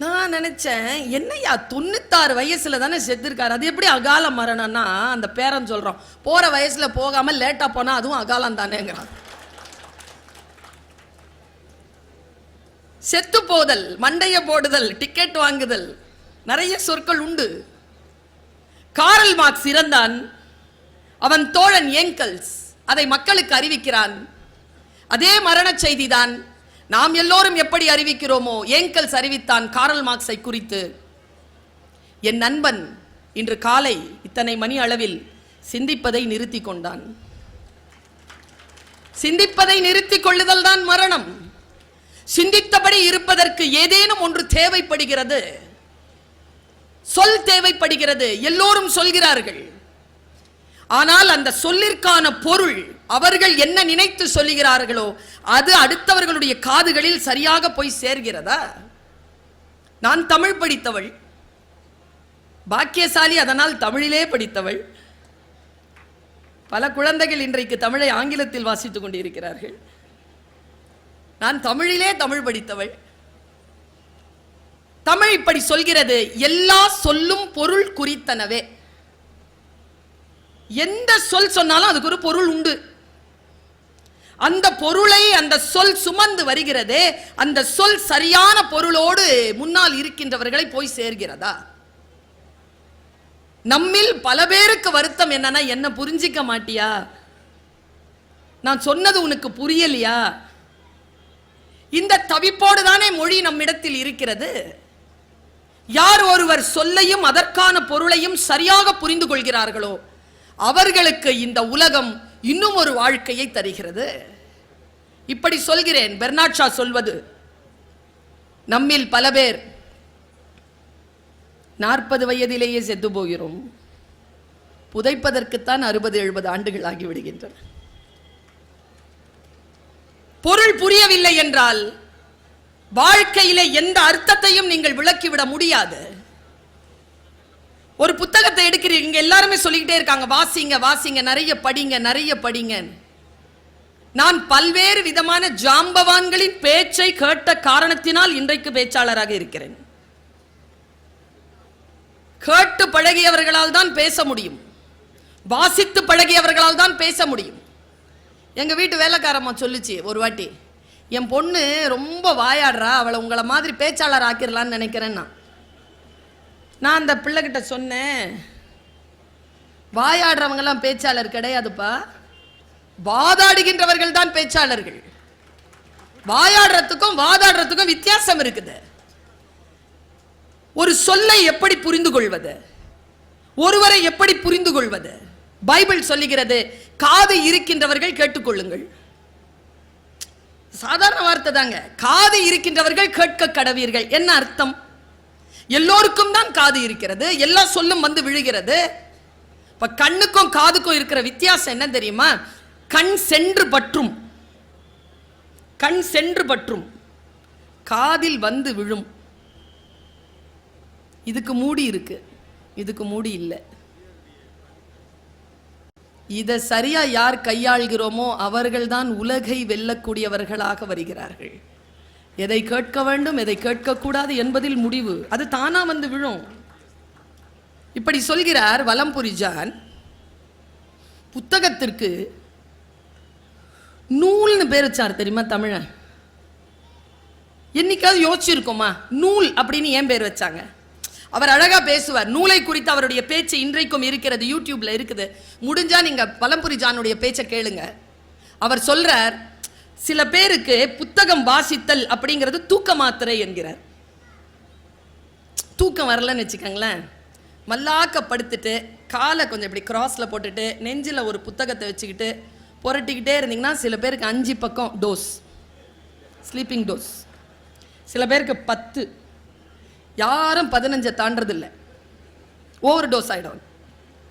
Speaker 14: நான் நினைச்சேன், என்னையா 96 வயசுல தானே செத்துருக்காரு, அது எப்படி அகால மரணம்னா? அந்த பேரன் சொல்றோம், போற வயசுல போகாம லேட்டா போனா அதுவும் அகாலம் தானேங்கிறான். செத்து போதல், மண்டைய போடுதல், டிக்கெட் வாங்குதல், நிறைய சொற்கள் உண்டு. காரல் மார்க்ஸ் இறந்தான். அவன் தோழன் ஏங்கல்ஸ் அதை மக்களுக்கு அறிவிக்கிறான். அதே மரண செய்திதான் நாம் எல்லோரும் எப்படி அறிவிக்கிறோமோ ஏங்கல்ஸ் அறிவித்தான் காரல் மார்க்ஸை குறித்து. என் நண்பன் இன்று காலை இத்தனை மணி அளவில் சிந்திப்பதை நிறுத்தி கொண்டான். சிந்திப்பதை நிறுத்திக் கொள்ளுதல் தான் மரணம். சிந்தித்தபடி இருப்பதற்கு ஏதேனும் ஒன்று தேவைப்படுகிறது, சொல் தேவைப்படுகிறது. எல்லோரும் சொல்கிறார்கள், ஆனால் அந்த சொல்லிற்கான பொருள் அவர்கள் என்ன நினைத்து சொல்லுகிறார்களோ அது அடுத்தவர்களுடைய காதுகளில் சரியாக போய் சேர்கிறதா? நான் தமிழ் படித்தவள், பாக்கியசாலி, அதனால் தமிழிலே படித்தவள். பல குழந்தைகள் இன்றைக்கு தமிழை ஆங்கிலத்தில் வாசித்துக் கொண்டிருக்கிறார்கள். நான் தமிழிலே தமிழ் படித்தவள். தமிழ் இப்படி சொல்கிறது, எல்லா சொல்லும் பொருள் குறித்தனவே. எந்த சொல் சொன்னாலும் அதுக்கு ஒரு பொருள் உண்டு. அந்த பொருளை அந்த சொல் சுமந்து வருகிறதே, அந்த சொல் சரியான பொருளோடு முன்னால் இருக்கின்றவர்களை போய் சேர்கிறதா? நம்மில் பல பேருக்கு வருத்தம் என்னன்னா, என்ன புரிஞ்சிக்க மாட்டியா, நான் சொன்னது உனக்கு புரியலையா? இந்த தவிப்போடு தானே மொழி நம்மிடத்தில் இருக்கிறது. யார் ஒருவர் சொல்லையும் அதற்கான பொருளையும் சரியாக புரிந்து கொள்கிறார்களோ அவர்களுக்கு இந்த உலகம் இன்னும் ஒரு வாழ்க்கையை தருகிறது. இப்படி சொல்கிறேன். பெர்னாட் ஷா சொல்வது, நம்மில் பல பேர் 40 வயதிலேயே செத்து போகிறோம், புதைப்பதற்குத்தான் 60-70 ஆண்டுகள் ஆகிவிடுகின்றன. பொருள் புரியவில்லை என்றால் வாழ்க்கையிலே எந்த அர்த்தத்தையும் நீங்கள் விளக்கிவிட முடியாது. ஒரு புத்தகத்தை எடுக்கிறீங்க, எல்லாருமே சொல்லிக்கிட்டே இருக்காங்க, வாசிங்க வாசிங்க, நிறைய படிங்க நிறைய படிங்க. நான் பல்வேறு விதமான ஜாம்பவான்களின் பேச்சை கேட்ட காரணத்தினால் இன்றைக்கு பேச்சாளராக இருக்கிறேன். கேட்டு பழகியவர்களால் தான் பேச முடியும், வாசித்து பழகியவர்களால் தான் பேச முடியும். எங்க வீட்டு வேலைக்காரம்மா சொல்லுச்சு ஒரு வாட்டி, என் பொண்ணு ரொம்ப வாயாடுறா, அவளை உங்களை மாதிரி பேச்சாளர் ஆக்கிடலான்னு நினைக்கிறேன். நான் அந்த பிள்ளைகிட்ட சொன்னேன், வாயாடுறவங்கெல்லாம் பேச்சாளர் கிடையாதுப்பா, வாதாடுகின்றவர்கள் தான் பேச்சாளர்கள். வாயாடுறதுக்கும் வாதாடுறதுக்கும் வித்தியாசம் இருக்குது. ஒரு சொல்லை எப்படி புரிந்து கொள்வது, ஒருவரை எப்படி புரிந்து கொள்வது? பைபிள் சொல்லுகிறது, காது இருக்கின்றவர்கள் கேட்டுக்கொள்ளுங்கள். சாதாரண வார்த்தை தாங்க, காது இருக்கின்றவர்கள் கேட்க கடவீர்கள். என்ன அர்த்தம்? எல்லோருக்கும் தான் காது இருக்கிறது, எல்லா சொல்லும் வந்து விழுகிறது. இப்ப கண்ணுக்கும் காதுக்கும் இருக்கிற வித்தியாசம் என்ன தெரியுமா? கண் சென்று பற்றும், கண் சென்று பற்றும், காதில் வந்து விழும். இதுக்கு மூடி இருக்கு, இதுக்கு மூடி இல்லை. இதை சரியா யார் கையாள்கிறோமோ அவர்கள்தான் உலகை வெல்லக்கூடியவர்களாக வருகிறார்கள். எதை கேட்க வேண்டும் எதை கேட்கக்கூடாது என்பதில் முடிவு, அது தானா வந்து விழும். இப்படி சொல்கிறார் வலம்புரி ஜான். புத்தகத்திற்கு நூல்னு பேர் வச்சார் தெரியுமா தமிழ? என்னைக்காவது யோசிச்சிருக்கோமா நூல் அப்படின்னு ஏன் பேர் வச்சாங்க? அவர் அழகா பேசுவார். நூலை குறித்து அவருடைய பேச்சு இன்றைக்கும் இருக்கிறது, யூடியூப்ல இருக்குது. முடிஞ்சா நீங்க வலம்புரி ஜானுடைய பேச்சை கேளுங்க. அவர் சொல்றார், சில பேருக்கு புத்தகம் வாசித்தல் அப்படிங்கிறது தூக்க மாத்திரை என்கிறார். தூக்கம் வரலன்னு வச்சுக்கோங்களேன், மல்லாக்க படுத்துட்டு காலை கொஞ்சம் இப்படி கிராஸ்ல போட்டுட்டு நெஞ்சில் ஒரு புத்தகத்தை வச்சுக்கிட்டு புரட்டிக்கிட்டே இருந்தீங்கன்னா சில பேருக்கு 5 பக்கம் டோஸ், ஸ்லீப்பிங் டோஸ். சில பேருக்கு 10, யாரும் 15 தாண்டதில்லை, ஓவர் டோஸ் ஆகிடும்,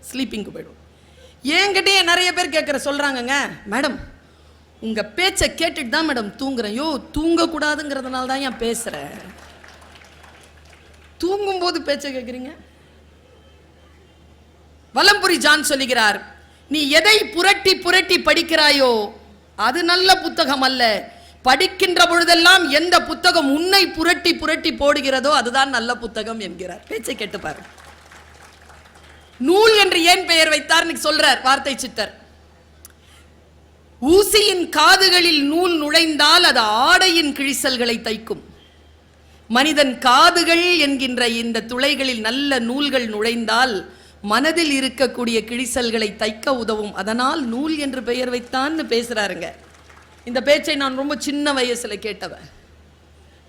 Speaker 14: ஸ்லீப்பிங்கு போயிடும். என்கிட்டயே நிறைய பேர் கேட்குற சொல்கிறாங்கங்க, மேடம் உங்கள் பேச்சை கேட்டுட்டு தான் மேடம் தூங்குறேன். யோ, தூங்கக்கூடாதுங்கிறதுனால தான் ஏன் பேசுகிறேன், தூங்கும்போது பேச்சை கேட்குறீங்க? வலம்புரி ஜான் சொல்லுகிறார், நீ எதை புரட்டி புரட்டி படிக்கிறாயோ அது நல்ல புத்தகம் அல்ல, படிக்கின்ற பொழுதெல்லாம் எந்த புத்தகம் உன்னை புரட்டி புரட்டி போடுகிறதோ அதுதான் நல்ல புத்தகம் என்கிறார். பேச்சை கேட்டுப்பார். நூல் என்று ஏன் பெயர் வைத்தார் சொல்றார் வார்த்தை சித்தர். ஊசியின் காதுகளில் நூல் நுழைந்தால் அது ஆடையின் கிழிசல்களை தைக்கும். மனிதன் காதுகள் என்கின்ற இந்த துளைகளில் நல்ல நூல்கள் நுழைந்தால் மனதில் இருக்கக்கூடிய கிழிசல்களை தைக்க உதவும். அதனால் நூல் என்று பெயர் வைத்தான்னு பேசுறாருங்க. இந்த பேச்சை நான் ரொம்ப சின்ன வயசுல கேட்டவன்.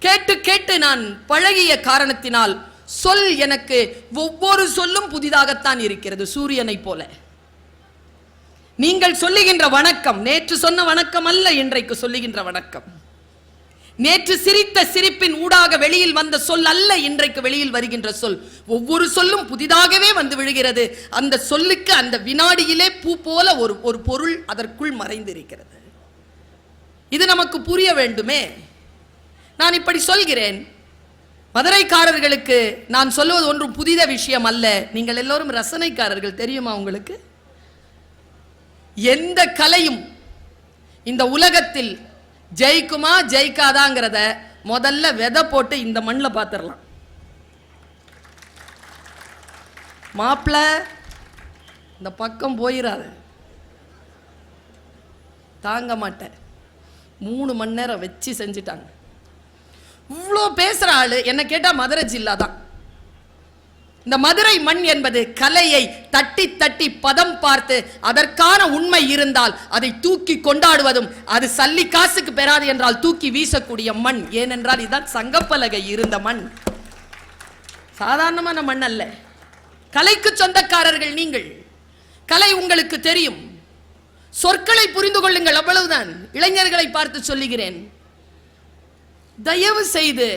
Speaker 14: கேட்டு கேட்டு நான் பழகிய காரணத்தினால் சொல் எனக்கு ஒவ்வொரு சொல்லும் புதிதாகத்தான் இருக்கிறது, சூரியனை போல. நீங்கள் சொல்லுகின்ற வணக்கம் நேற்று சொன்ன வணக்கம் அல்ல, இன்றைக்கு சொல்லுகின்ற வணக்கம். நேற்று சிரித்த சிரிப்பின் ஊடாக வெளியில் வந்த சொல் அல்ல, இன்றைக்கு வெளியில் வருகின்ற சொல். ஒவ்வொரு சொல்லும் புதிதாகவே வந்து விழுகிறது. அந்த சொல்லுக்கு அந்த வினாடியிலே பூ போல ஒரு பொருள் அதற்குள் மறைந்திருக்கிறது. இது நமக்கு புரிய வேண்டுமே. நான் இப்படி சொல்கிறேன், மதுரைக்காரர்களுக்கு நான் சொல்லுவது ஒன்றும் புதித விஷயம் அல்ல. நீங்கள் எல்லோரும் ரசனைக்காரர்கள், தெரியுமா உங்களுக்கு? எந்த கலையும் இந்த உலகத்தில் ஜெயிக்குமா ஜெயிக்காதாங்கிறத முதல்ல விதை போட்டு இந்த மண்ணில் பார்த்துடலாம். மாப்பிள்ள இந்த பக்கம் போயிடாது, தாங்க மாட்டேன். 3 மணி நேரம் வச்சு செஞ்சுட்டாங்க. இவ்வளோ பேசுகிற ஆள் என்ன கேட்டால் மதுரை ஜில்லா தான். இந்த மதுரை மண் என்பது கலையை தட்டி தட்டி பதம் பார்த்து அதற்கான உண்மை இருந்தால் அதை தூக்கி கொண்டாடுவதும், அது சல்லி காசுக்கு பெறாது என்றால் தூக்கி வீசக்கூடிய மண். ஏனென்றால் இதுதான் சங்கப்பலகை இருந்த மண், சாதாரணமான மண் அல்ல. கலைக்கு சொந்தக்காரர்கள் நீங்கள், கலை உங்களுக்கு தெரியும். சொற்களை புரிந்து கொள்ளுங்கள், அவ்வளவுதான். இளைஞர்களை பார்த்து சொல்லுகிறேன், தயவு செய்து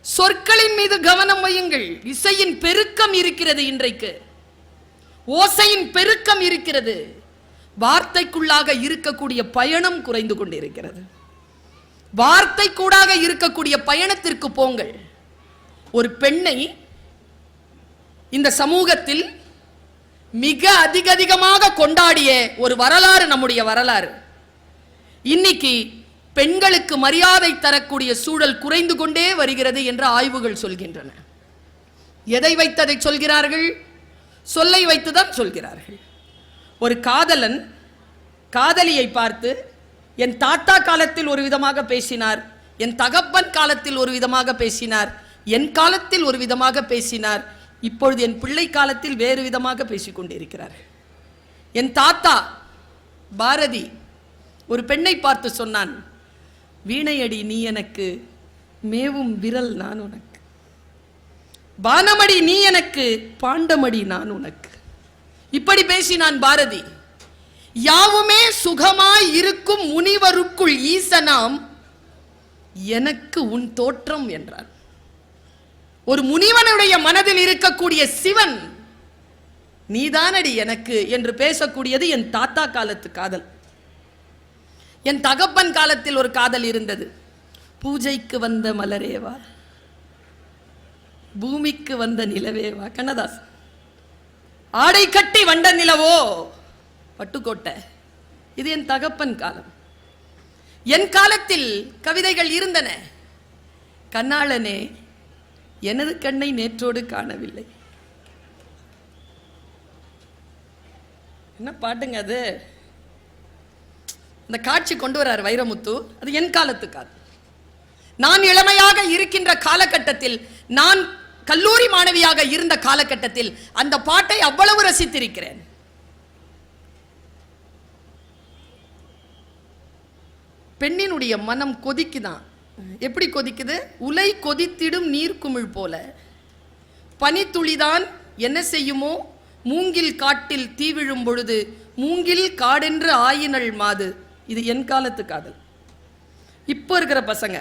Speaker 14: சொற்களின் மீது கவனம் வையுங்கள். இசையின் பெருக்கம் இருக்கிறது, இன்றைக்கு ஓசையின் பெருக்கம் இருக்கிறது. வார்த்தைக்குள்ளாக இருக்கக்கூடிய பயணம் குறைந்து கொண்டிருக்கிறது. வார்த்தைக்கூடாக இருக்கக்கூடிய பயணத்திற்கு போங்கள். ஒரு பெண்ணை இந்த சமூகத்தில் மிக அதிகமாக கொண்டாடிய ஒரு வரலாறு நம்முடைய வரலாறு. இன்னைக்கு பெண்களுக்கு மரியாதை தரக்கூடிய சூழல் குறைந்து கொண்டே வருகிறது என்று ஆய்வுகள் சொல்கின்றன. எதை வைத்ததை சொல்கிறார்கள்? சொல்லை வைத்துதான் சொல்கிறார்கள். ஒரு காதலன் காதலியை பார்த்து, என் தாத்தா காலத்தில் ஒரு விதமாக பேசினார், என் தகப்பன் காலத்தில் ஒரு விதமாக பேசினார், என் காலத்தில் ஒரு விதமாக பேசினார், இப்பொழுது என் பிள்ளை காலத்தில் வேறு விதமாக பேசிக்கொண்டிருக்கிறார். என் தாத்தா பாரதி ஒரு பெண்ணை பார்த்து சொன்னான், வீணையடி நீ எனக்கு, மேவும் விரல் நான் உனக்கு, பானமடி நீ எனக்கு, பாண்டமடி நான் உனக்கு. இப்படி பேசினான் பாரதி. யாவுமே சுகமாய் இருக்கும் முனிவருக்குள் ஈசனாம் எனக்கு உன் தோற்றம் என்றார். ஒரு முனிவனுடைய மனதில் இருக்கக்கூடிய சிவன் நீதானடி எனக்கு என்று பேசக்கூடியது என் தாத்தா காலத்து காதல். என் தகப்பன் காலத்தில் ஒரு காதல் இருந்தது. பூஜைக்கு வந்த மலரேவா, பூமிக்கு வந்த நிலவேவா, கண்ணதாசன். ஆடை கட்டி வண்ட நிலவோ, பட்டுக்கோட்டை. இது என் தகப்பன் காலம். என் காலத்தில் கவிதைகள் இருந்தன. கண்ணாளனே எனது கண்ணை நேற்றோடு காணவில்லை. என்ன பாட்டுங்க அது? இந்த காட்சி கொண்டு வரார் வைரமுத்து. அது என் காலத்து காலம். நான் இளமையாக இருக்கின்ற காலகட்டத்தில், நான் கல்லூரி மாணவியாக இருந்த காலகட்டத்தில் அந்த பாட்டை அவ்வளவு ரசித்திருக்கிறேன். பெண்ணினுடைய மனம் கொதிக்குதான். எப்படி கொதிக்குது? உலை கொதித்திடும் நீர்க்குமிழ் போல. பனித்துளிதான் என்ன செய்யுமோ, மூங்கில் காட்டில் தீ விழும் பொழுது மூங்கில் காடென்று ஆயினள் மாது. இது என் காலத்து காதல். இப்போ இருக்கிற பசங்க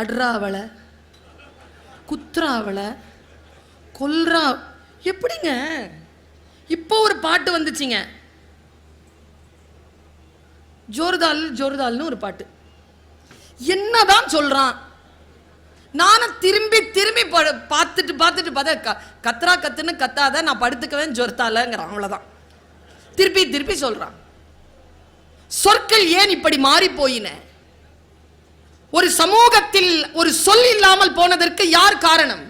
Speaker 14: அட்ராவள, குத்ராவள, கொல்றா. எப்படிங்க? இப்போ ஒரு பாட்டு வந்துச்சுங்க, ஜோர்தால் ஜோர்தால்னு ஒரு பாட்டு. என்னதான் சொல்றான்? நானும் திரும்பி திரும்பி பார்த்துட்டு பார்த்தா கத்ரா கத்துன்னு கத்தாத, நான் படுத்துக்கவேன் ஜொர்த்தாலங்கிறான். அவ்வளவுதான். திருப்பி திருப்பி சொல்றான். சொற்கள் ஏன் இப்படி மாறி போயின? ஒரு சமூகத்தில் ஒரு சொல் இல்லாமல் போனதற்கு யார் காரணம்?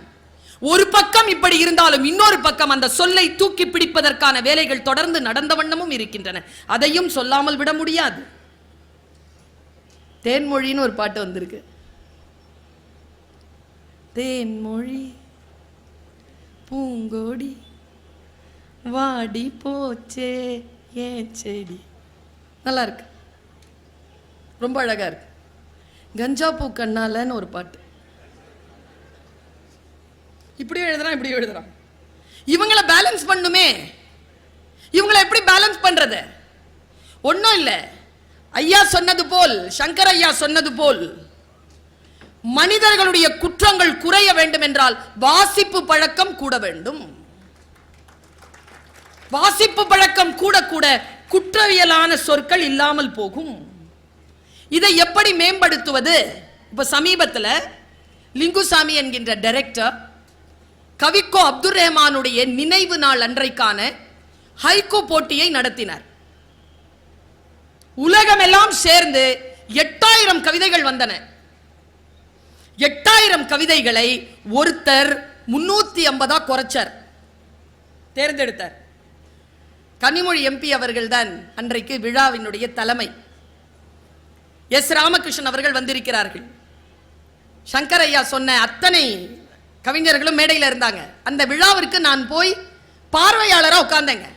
Speaker 14: ஒரு பக்கம் இப்படி இருந்தாலும் இன்னொரு பக்கம் அந்த சொல்லை தூக்கி பிடிப்பதற்கான வேலைகள் தொடர்ந்து நடந்த வண்ணமும் இருக்கின்றன. அதையும் சொல்லாமல் விட முடியாது. தேன்மொழின்னு ஒரு பாட்டு வந்திருக்கு. தேன்மொழி பூங்கோடி வாடி போச்சே ஏன் செடி. நல்லா இருக்கு, ரொம்ப அழகா இருக்கு. கஞ்சா பூ கண்ணாலன்னு ஒரு பாட்டு. இப்படியும் எழுதுறான், இப்படியும் எழுதுறான். இவங்களை பேலன்ஸ் பண்ணுமே. இவங்களை எப்படி பேலன்ஸ் பண்றது? ஒன்றும் இல்லை. ஐயா சொன்னது போல், சங்கர் ஐயா சொன்னது போல், மனிதர்களுடைய குற்றங்கள் குறைய வேண்டும் என்றால் வாசிப்பு பழக்கம் கூட வேண்டும். வாசிப்பு பழக்கம் கூட கூட குற்றவியலான சொற்கள் இல்லாமல் போகும். இதை எப்படி மேம்படுத்துவது? இப்ப சமீபத்தில் லிங்குசாமி என்கின்ற டைரக்டர் கவிக்கோ அப்துல் ரஹ்மானுடைய நினைவு நாள் அன்றைக்கான ஹைகோ போட்டியை நடத்தினார். உலகமெல்லாம் சேர்ந்து 8000 கவிதைகள் வந்தன. 8000 கவிதைகளை ஒருத்தர் 350 குறைச்சார், தேர்ந்தெடுத்தார். கனிமொழி எம்பி அவர்கள் தான் அன்றைக்கு விழாவினுடைய தலைமை. எஸ் ராமகிருஷ்ணன் அவர்கள் வந்திருக்கிறார்கள். சங்கர் ஐயா சொன்ன அத்தனை கவிஞர்களும் மேடையில் இருந்தாங்க. அந்த விழாவிற்கு நான் போய் பார்வையாளராக உட்கார்ந்தேங்க.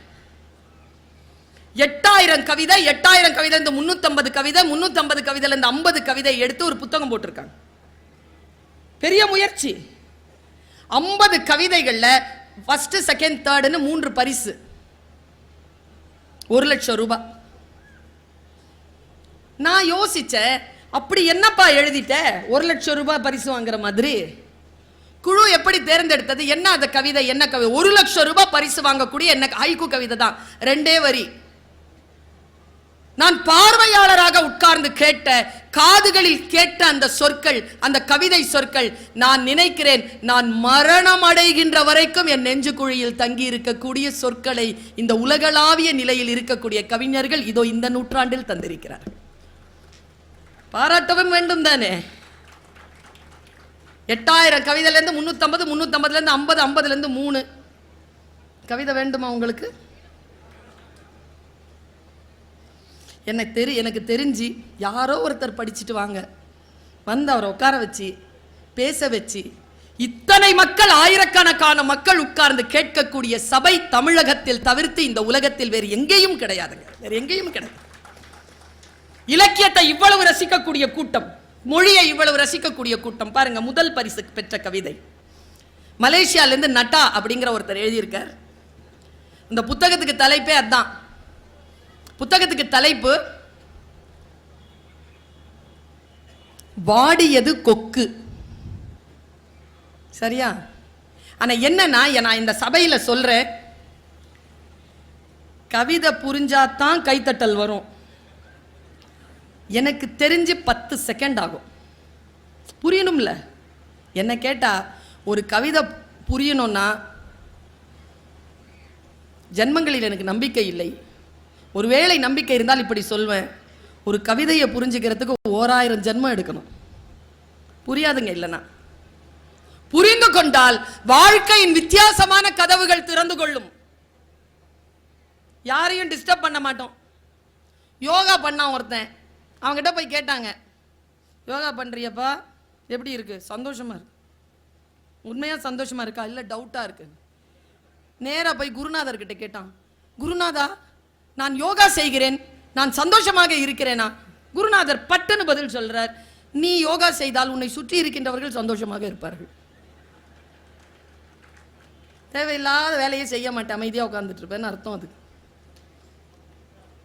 Speaker 14: 8000 கவிதை 8000 கவிதை இருந்து 350 கவிதை 350 கவிதையில இருந்து 50 கவிதை எடுத்து ஒரு புத்தகம் போட்டிருக்காங்க. பெரிய முயற்சி. 50 கவிதைகள்ல ஃபர்ஸ்ட் செகண்ட் தேர்டுன்னு 3 பரிசு, 1 லட்சம் ரூபாய். நான் யோசிச்சேன், அப்படி என்னப்பா எழுதிட்ட 1 லட்சம் ரூபாய் பரிசு வாங்குற மாதிரி? குழு எப்படி தேர்ந்தெடுத்தது? என்ன அந்த கவிதை, என்ன கவிதை? 1 லட்சம் ரூபாய் பரிசு வாங்கக்கூடிய என்ன ஹைக்கூ கவிதை தான், 2 வரி. நான் பார்வையாளராக உட்கார்ந்து கேட்ட, காதுகளில் கேட்ட அந்த சொற்கள், அந்த கவிதை சொற்கள், நான் நினைக்கிறேன் நான் மரணம் அடைகின்ற வரைக்கும் என் நெஞ்சு குழியில் தங்கி இருக்கக்கூடிய சொற்களை இந்த உலகளாவிய நிலையில் இருக்கக்கூடிய கவிஞர்கள் இதோ இந்த நூற்றாண்டில் தந்திருக்கிறார். பாராட்டவும் வேண்டும் தானே. 8000 கவிதையில இருந்து 350, 350 இருந்து 50, 50 இருந்து 3 கவிதை வேண்டுமா உங்களுக்கு? எனக்கு தெரிஞ்சு யாரோ ஒருத்தர் படிச்சுட்டு வாங்க வந்து அவரை உட்கார வச்சு பேச வச்சு இத்தனை மக்கள், ஆயிரக்கணக்கான மக்கள் உட்கார்ந்து கேட்கக்கூடிய சபை தமிழகத்தில் தவிர்த்து இந்த உலகத்தில் வேறு எங்கேயும் கிடையாதுங்க. வேற எங்கேயும் கிடையாது. இலக்கியத்தை இவ்வளவு ரசிக்கக்கூடிய கூட்டம், மொழியை இவ்வளவு ரசிக்கக்கூடிய கூட்டம். பாருங்க, முதல் பரிசு பெற்ற கவிதை மலேசியாவிலிருந்து நட்டா அப்படிங்கிற ஒருத்தர் எழுதியிருக்கார். இந்த புத்தகத்துக்கு தலைப்பே அதான். புத்தகத்துக்கு தலைப்பு வாடியது கொக்கு. சரியா? ஆனா என்னன்னா, நான் இந்த சபையில சொல்றேன், கவிதை புரிஞ்சாதான் கைத்தட்டல் வரும். எனக்கு தெரிஞ்சு 10 செகண்ட் ஆகும். புரியணும்ல? என்ன கேட்டா, ஒரு கவிதை புரியணும்னா ஜென்மங்களில் எனக்கு நம்பிக்கை இல்லை. ஒருவேளை நம்பிக்கை இருந்தால் இப்படி சொல்வேன், ஒரு கவிதையை புரிஞ்சுக்கிறதுக்கு 1000 ஜென்மம் எடுக்கணும். புரியாதுங்க. இல்லைன்னா புரிந்து கொண்டால் வாழ்க்கையின் வித்தியாசமான கதவுகள் திறந்து கொள்ளும். யாரையும் டிஸ்டர்ப் பண்ண மாட்டோம். யோகா பண்ணா ஒருத்தன், அவங்ககிட்ட போய் கேட்டாங்க, யோகா பண்றியப்பா எப்படி இருக்கு? சந்தோஷமா இருக்கு. உண்மையா சந்தோஷமா இருக்கா? இல்லை டவுட்டா இருக்கு. நேரா போய் குருநாதர்கிட்ட கேட்டான், குருநாதா நான் யோகா செய்கிறேன், நான் சந்தோஷமாக இருக்கிறேனா? குருநாதர் பட்டுன்னு பதில் சொல்றார், நீ யோகா செய்தால் உன்னை சுற்றி இருக்கின்றவர்கள் சந்தோஷமாக இருப்பார்கள். தேவையில்லாத வேலையை செய்ய மாட்டேன், அமைதியாக உட்கார்ந்துட்டு இருப்பேன்னு அர்த்தம். அது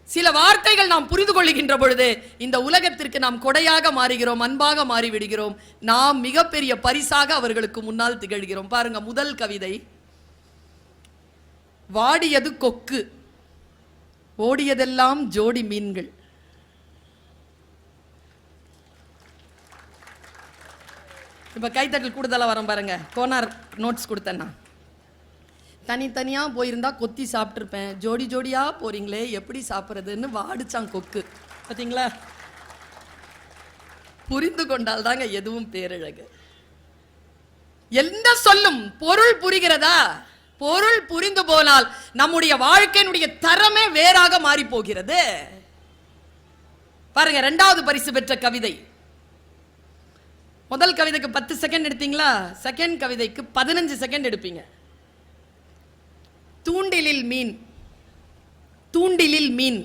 Speaker 14: சில வார்த்தைகள் நாம் புரிந்து கொள்ளுகின்ற பொழுது இந்த உலகத்திற்கு நாம் கொடையாக மாறுகிறோம், அன்பாக மாறிவிடுகிறோம். நாம் மிகப்பெரிய பரிசாக அவர்களுக்கு முன்னால் திகழ்கிறோம். பாருங்க, முதல் கவிதை வாடியது கொக்கு, ஓடியதெல்லாம் ஜோடி மீன்கள். இப்ப கைத்தட்டல் கூடுதலா வரும் பாருங்க. கோனார் நோட்ஸ் கொடுத்தேன்னா, தனித்தனியா போயிருந்தா கொத்தி சாப்பிட்டுருப்பேன், ஜோடி ஜோடியா போறீங்களே எப்படி சாப்பிட்றதுன்னு வாடிச்சான் கொக்கு. பார்த்தீங்களா? புரிந்து கொண்டால் தாங்க எதுவும் பேரழகு. எந்த சொல்லும் பொருள் புரிகிறதா? பொருள் புரிந்து போனால் நம்முடைய வாழ்க்கையினுடைய தரமே வேறாக மாறி போகிறது. பாருங்க, 2வது பரிசு பெற்ற கவிதை. முதல் கவிதைக்கு 10 செகண்ட் எடுத்தீங்களா? செகண்ட் கவிதைக்கு 15 செகண்ட் எடுப்பீங்க. தூண்டிலில் மீன், தூண்டிலில் மீன்,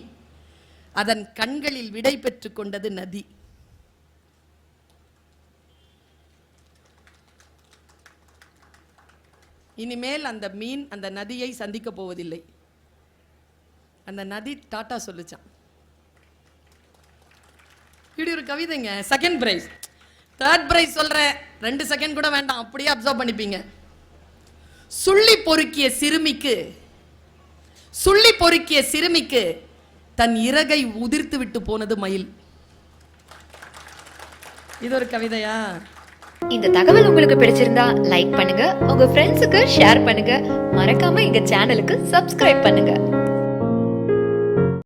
Speaker 14: அதன் கண்களில் விடை பெற்றுக் கொண்டது நதி. இனிமேல் அந்த மீன் அந்த நதியை சந்திக்க போவதில்லை. அந்த நதி டாட்டா சொல்லுச்சான். இப்படி ஒரு கவிதைங்க. Second prize. தேர்ட் பிரைஸ் சொல்றேன், 2 செகண்ட் கூட வேண்டாம், அப்படியே அப்சர்வ் பண்ணிப்பீங்க. சுள்ளி பொறுக்கிய சிறுமிக்கு தன் இறகை உதிர்த்து விட்டு போனது மயில். இது ஒரு கவிதையா?
Speaker 15: இந்த தகவல் உங்களுக்கு பிடிச்சிருந்தா லைக் பண்ணுங்க, உங்க ஃப்ரெண்ட்ஸுக்கு ஷேர் பண்ணுங்க, மறக்காம எங்க சேனலுக்கு சப்ஸ்கிரைப் பண்ணுங்க.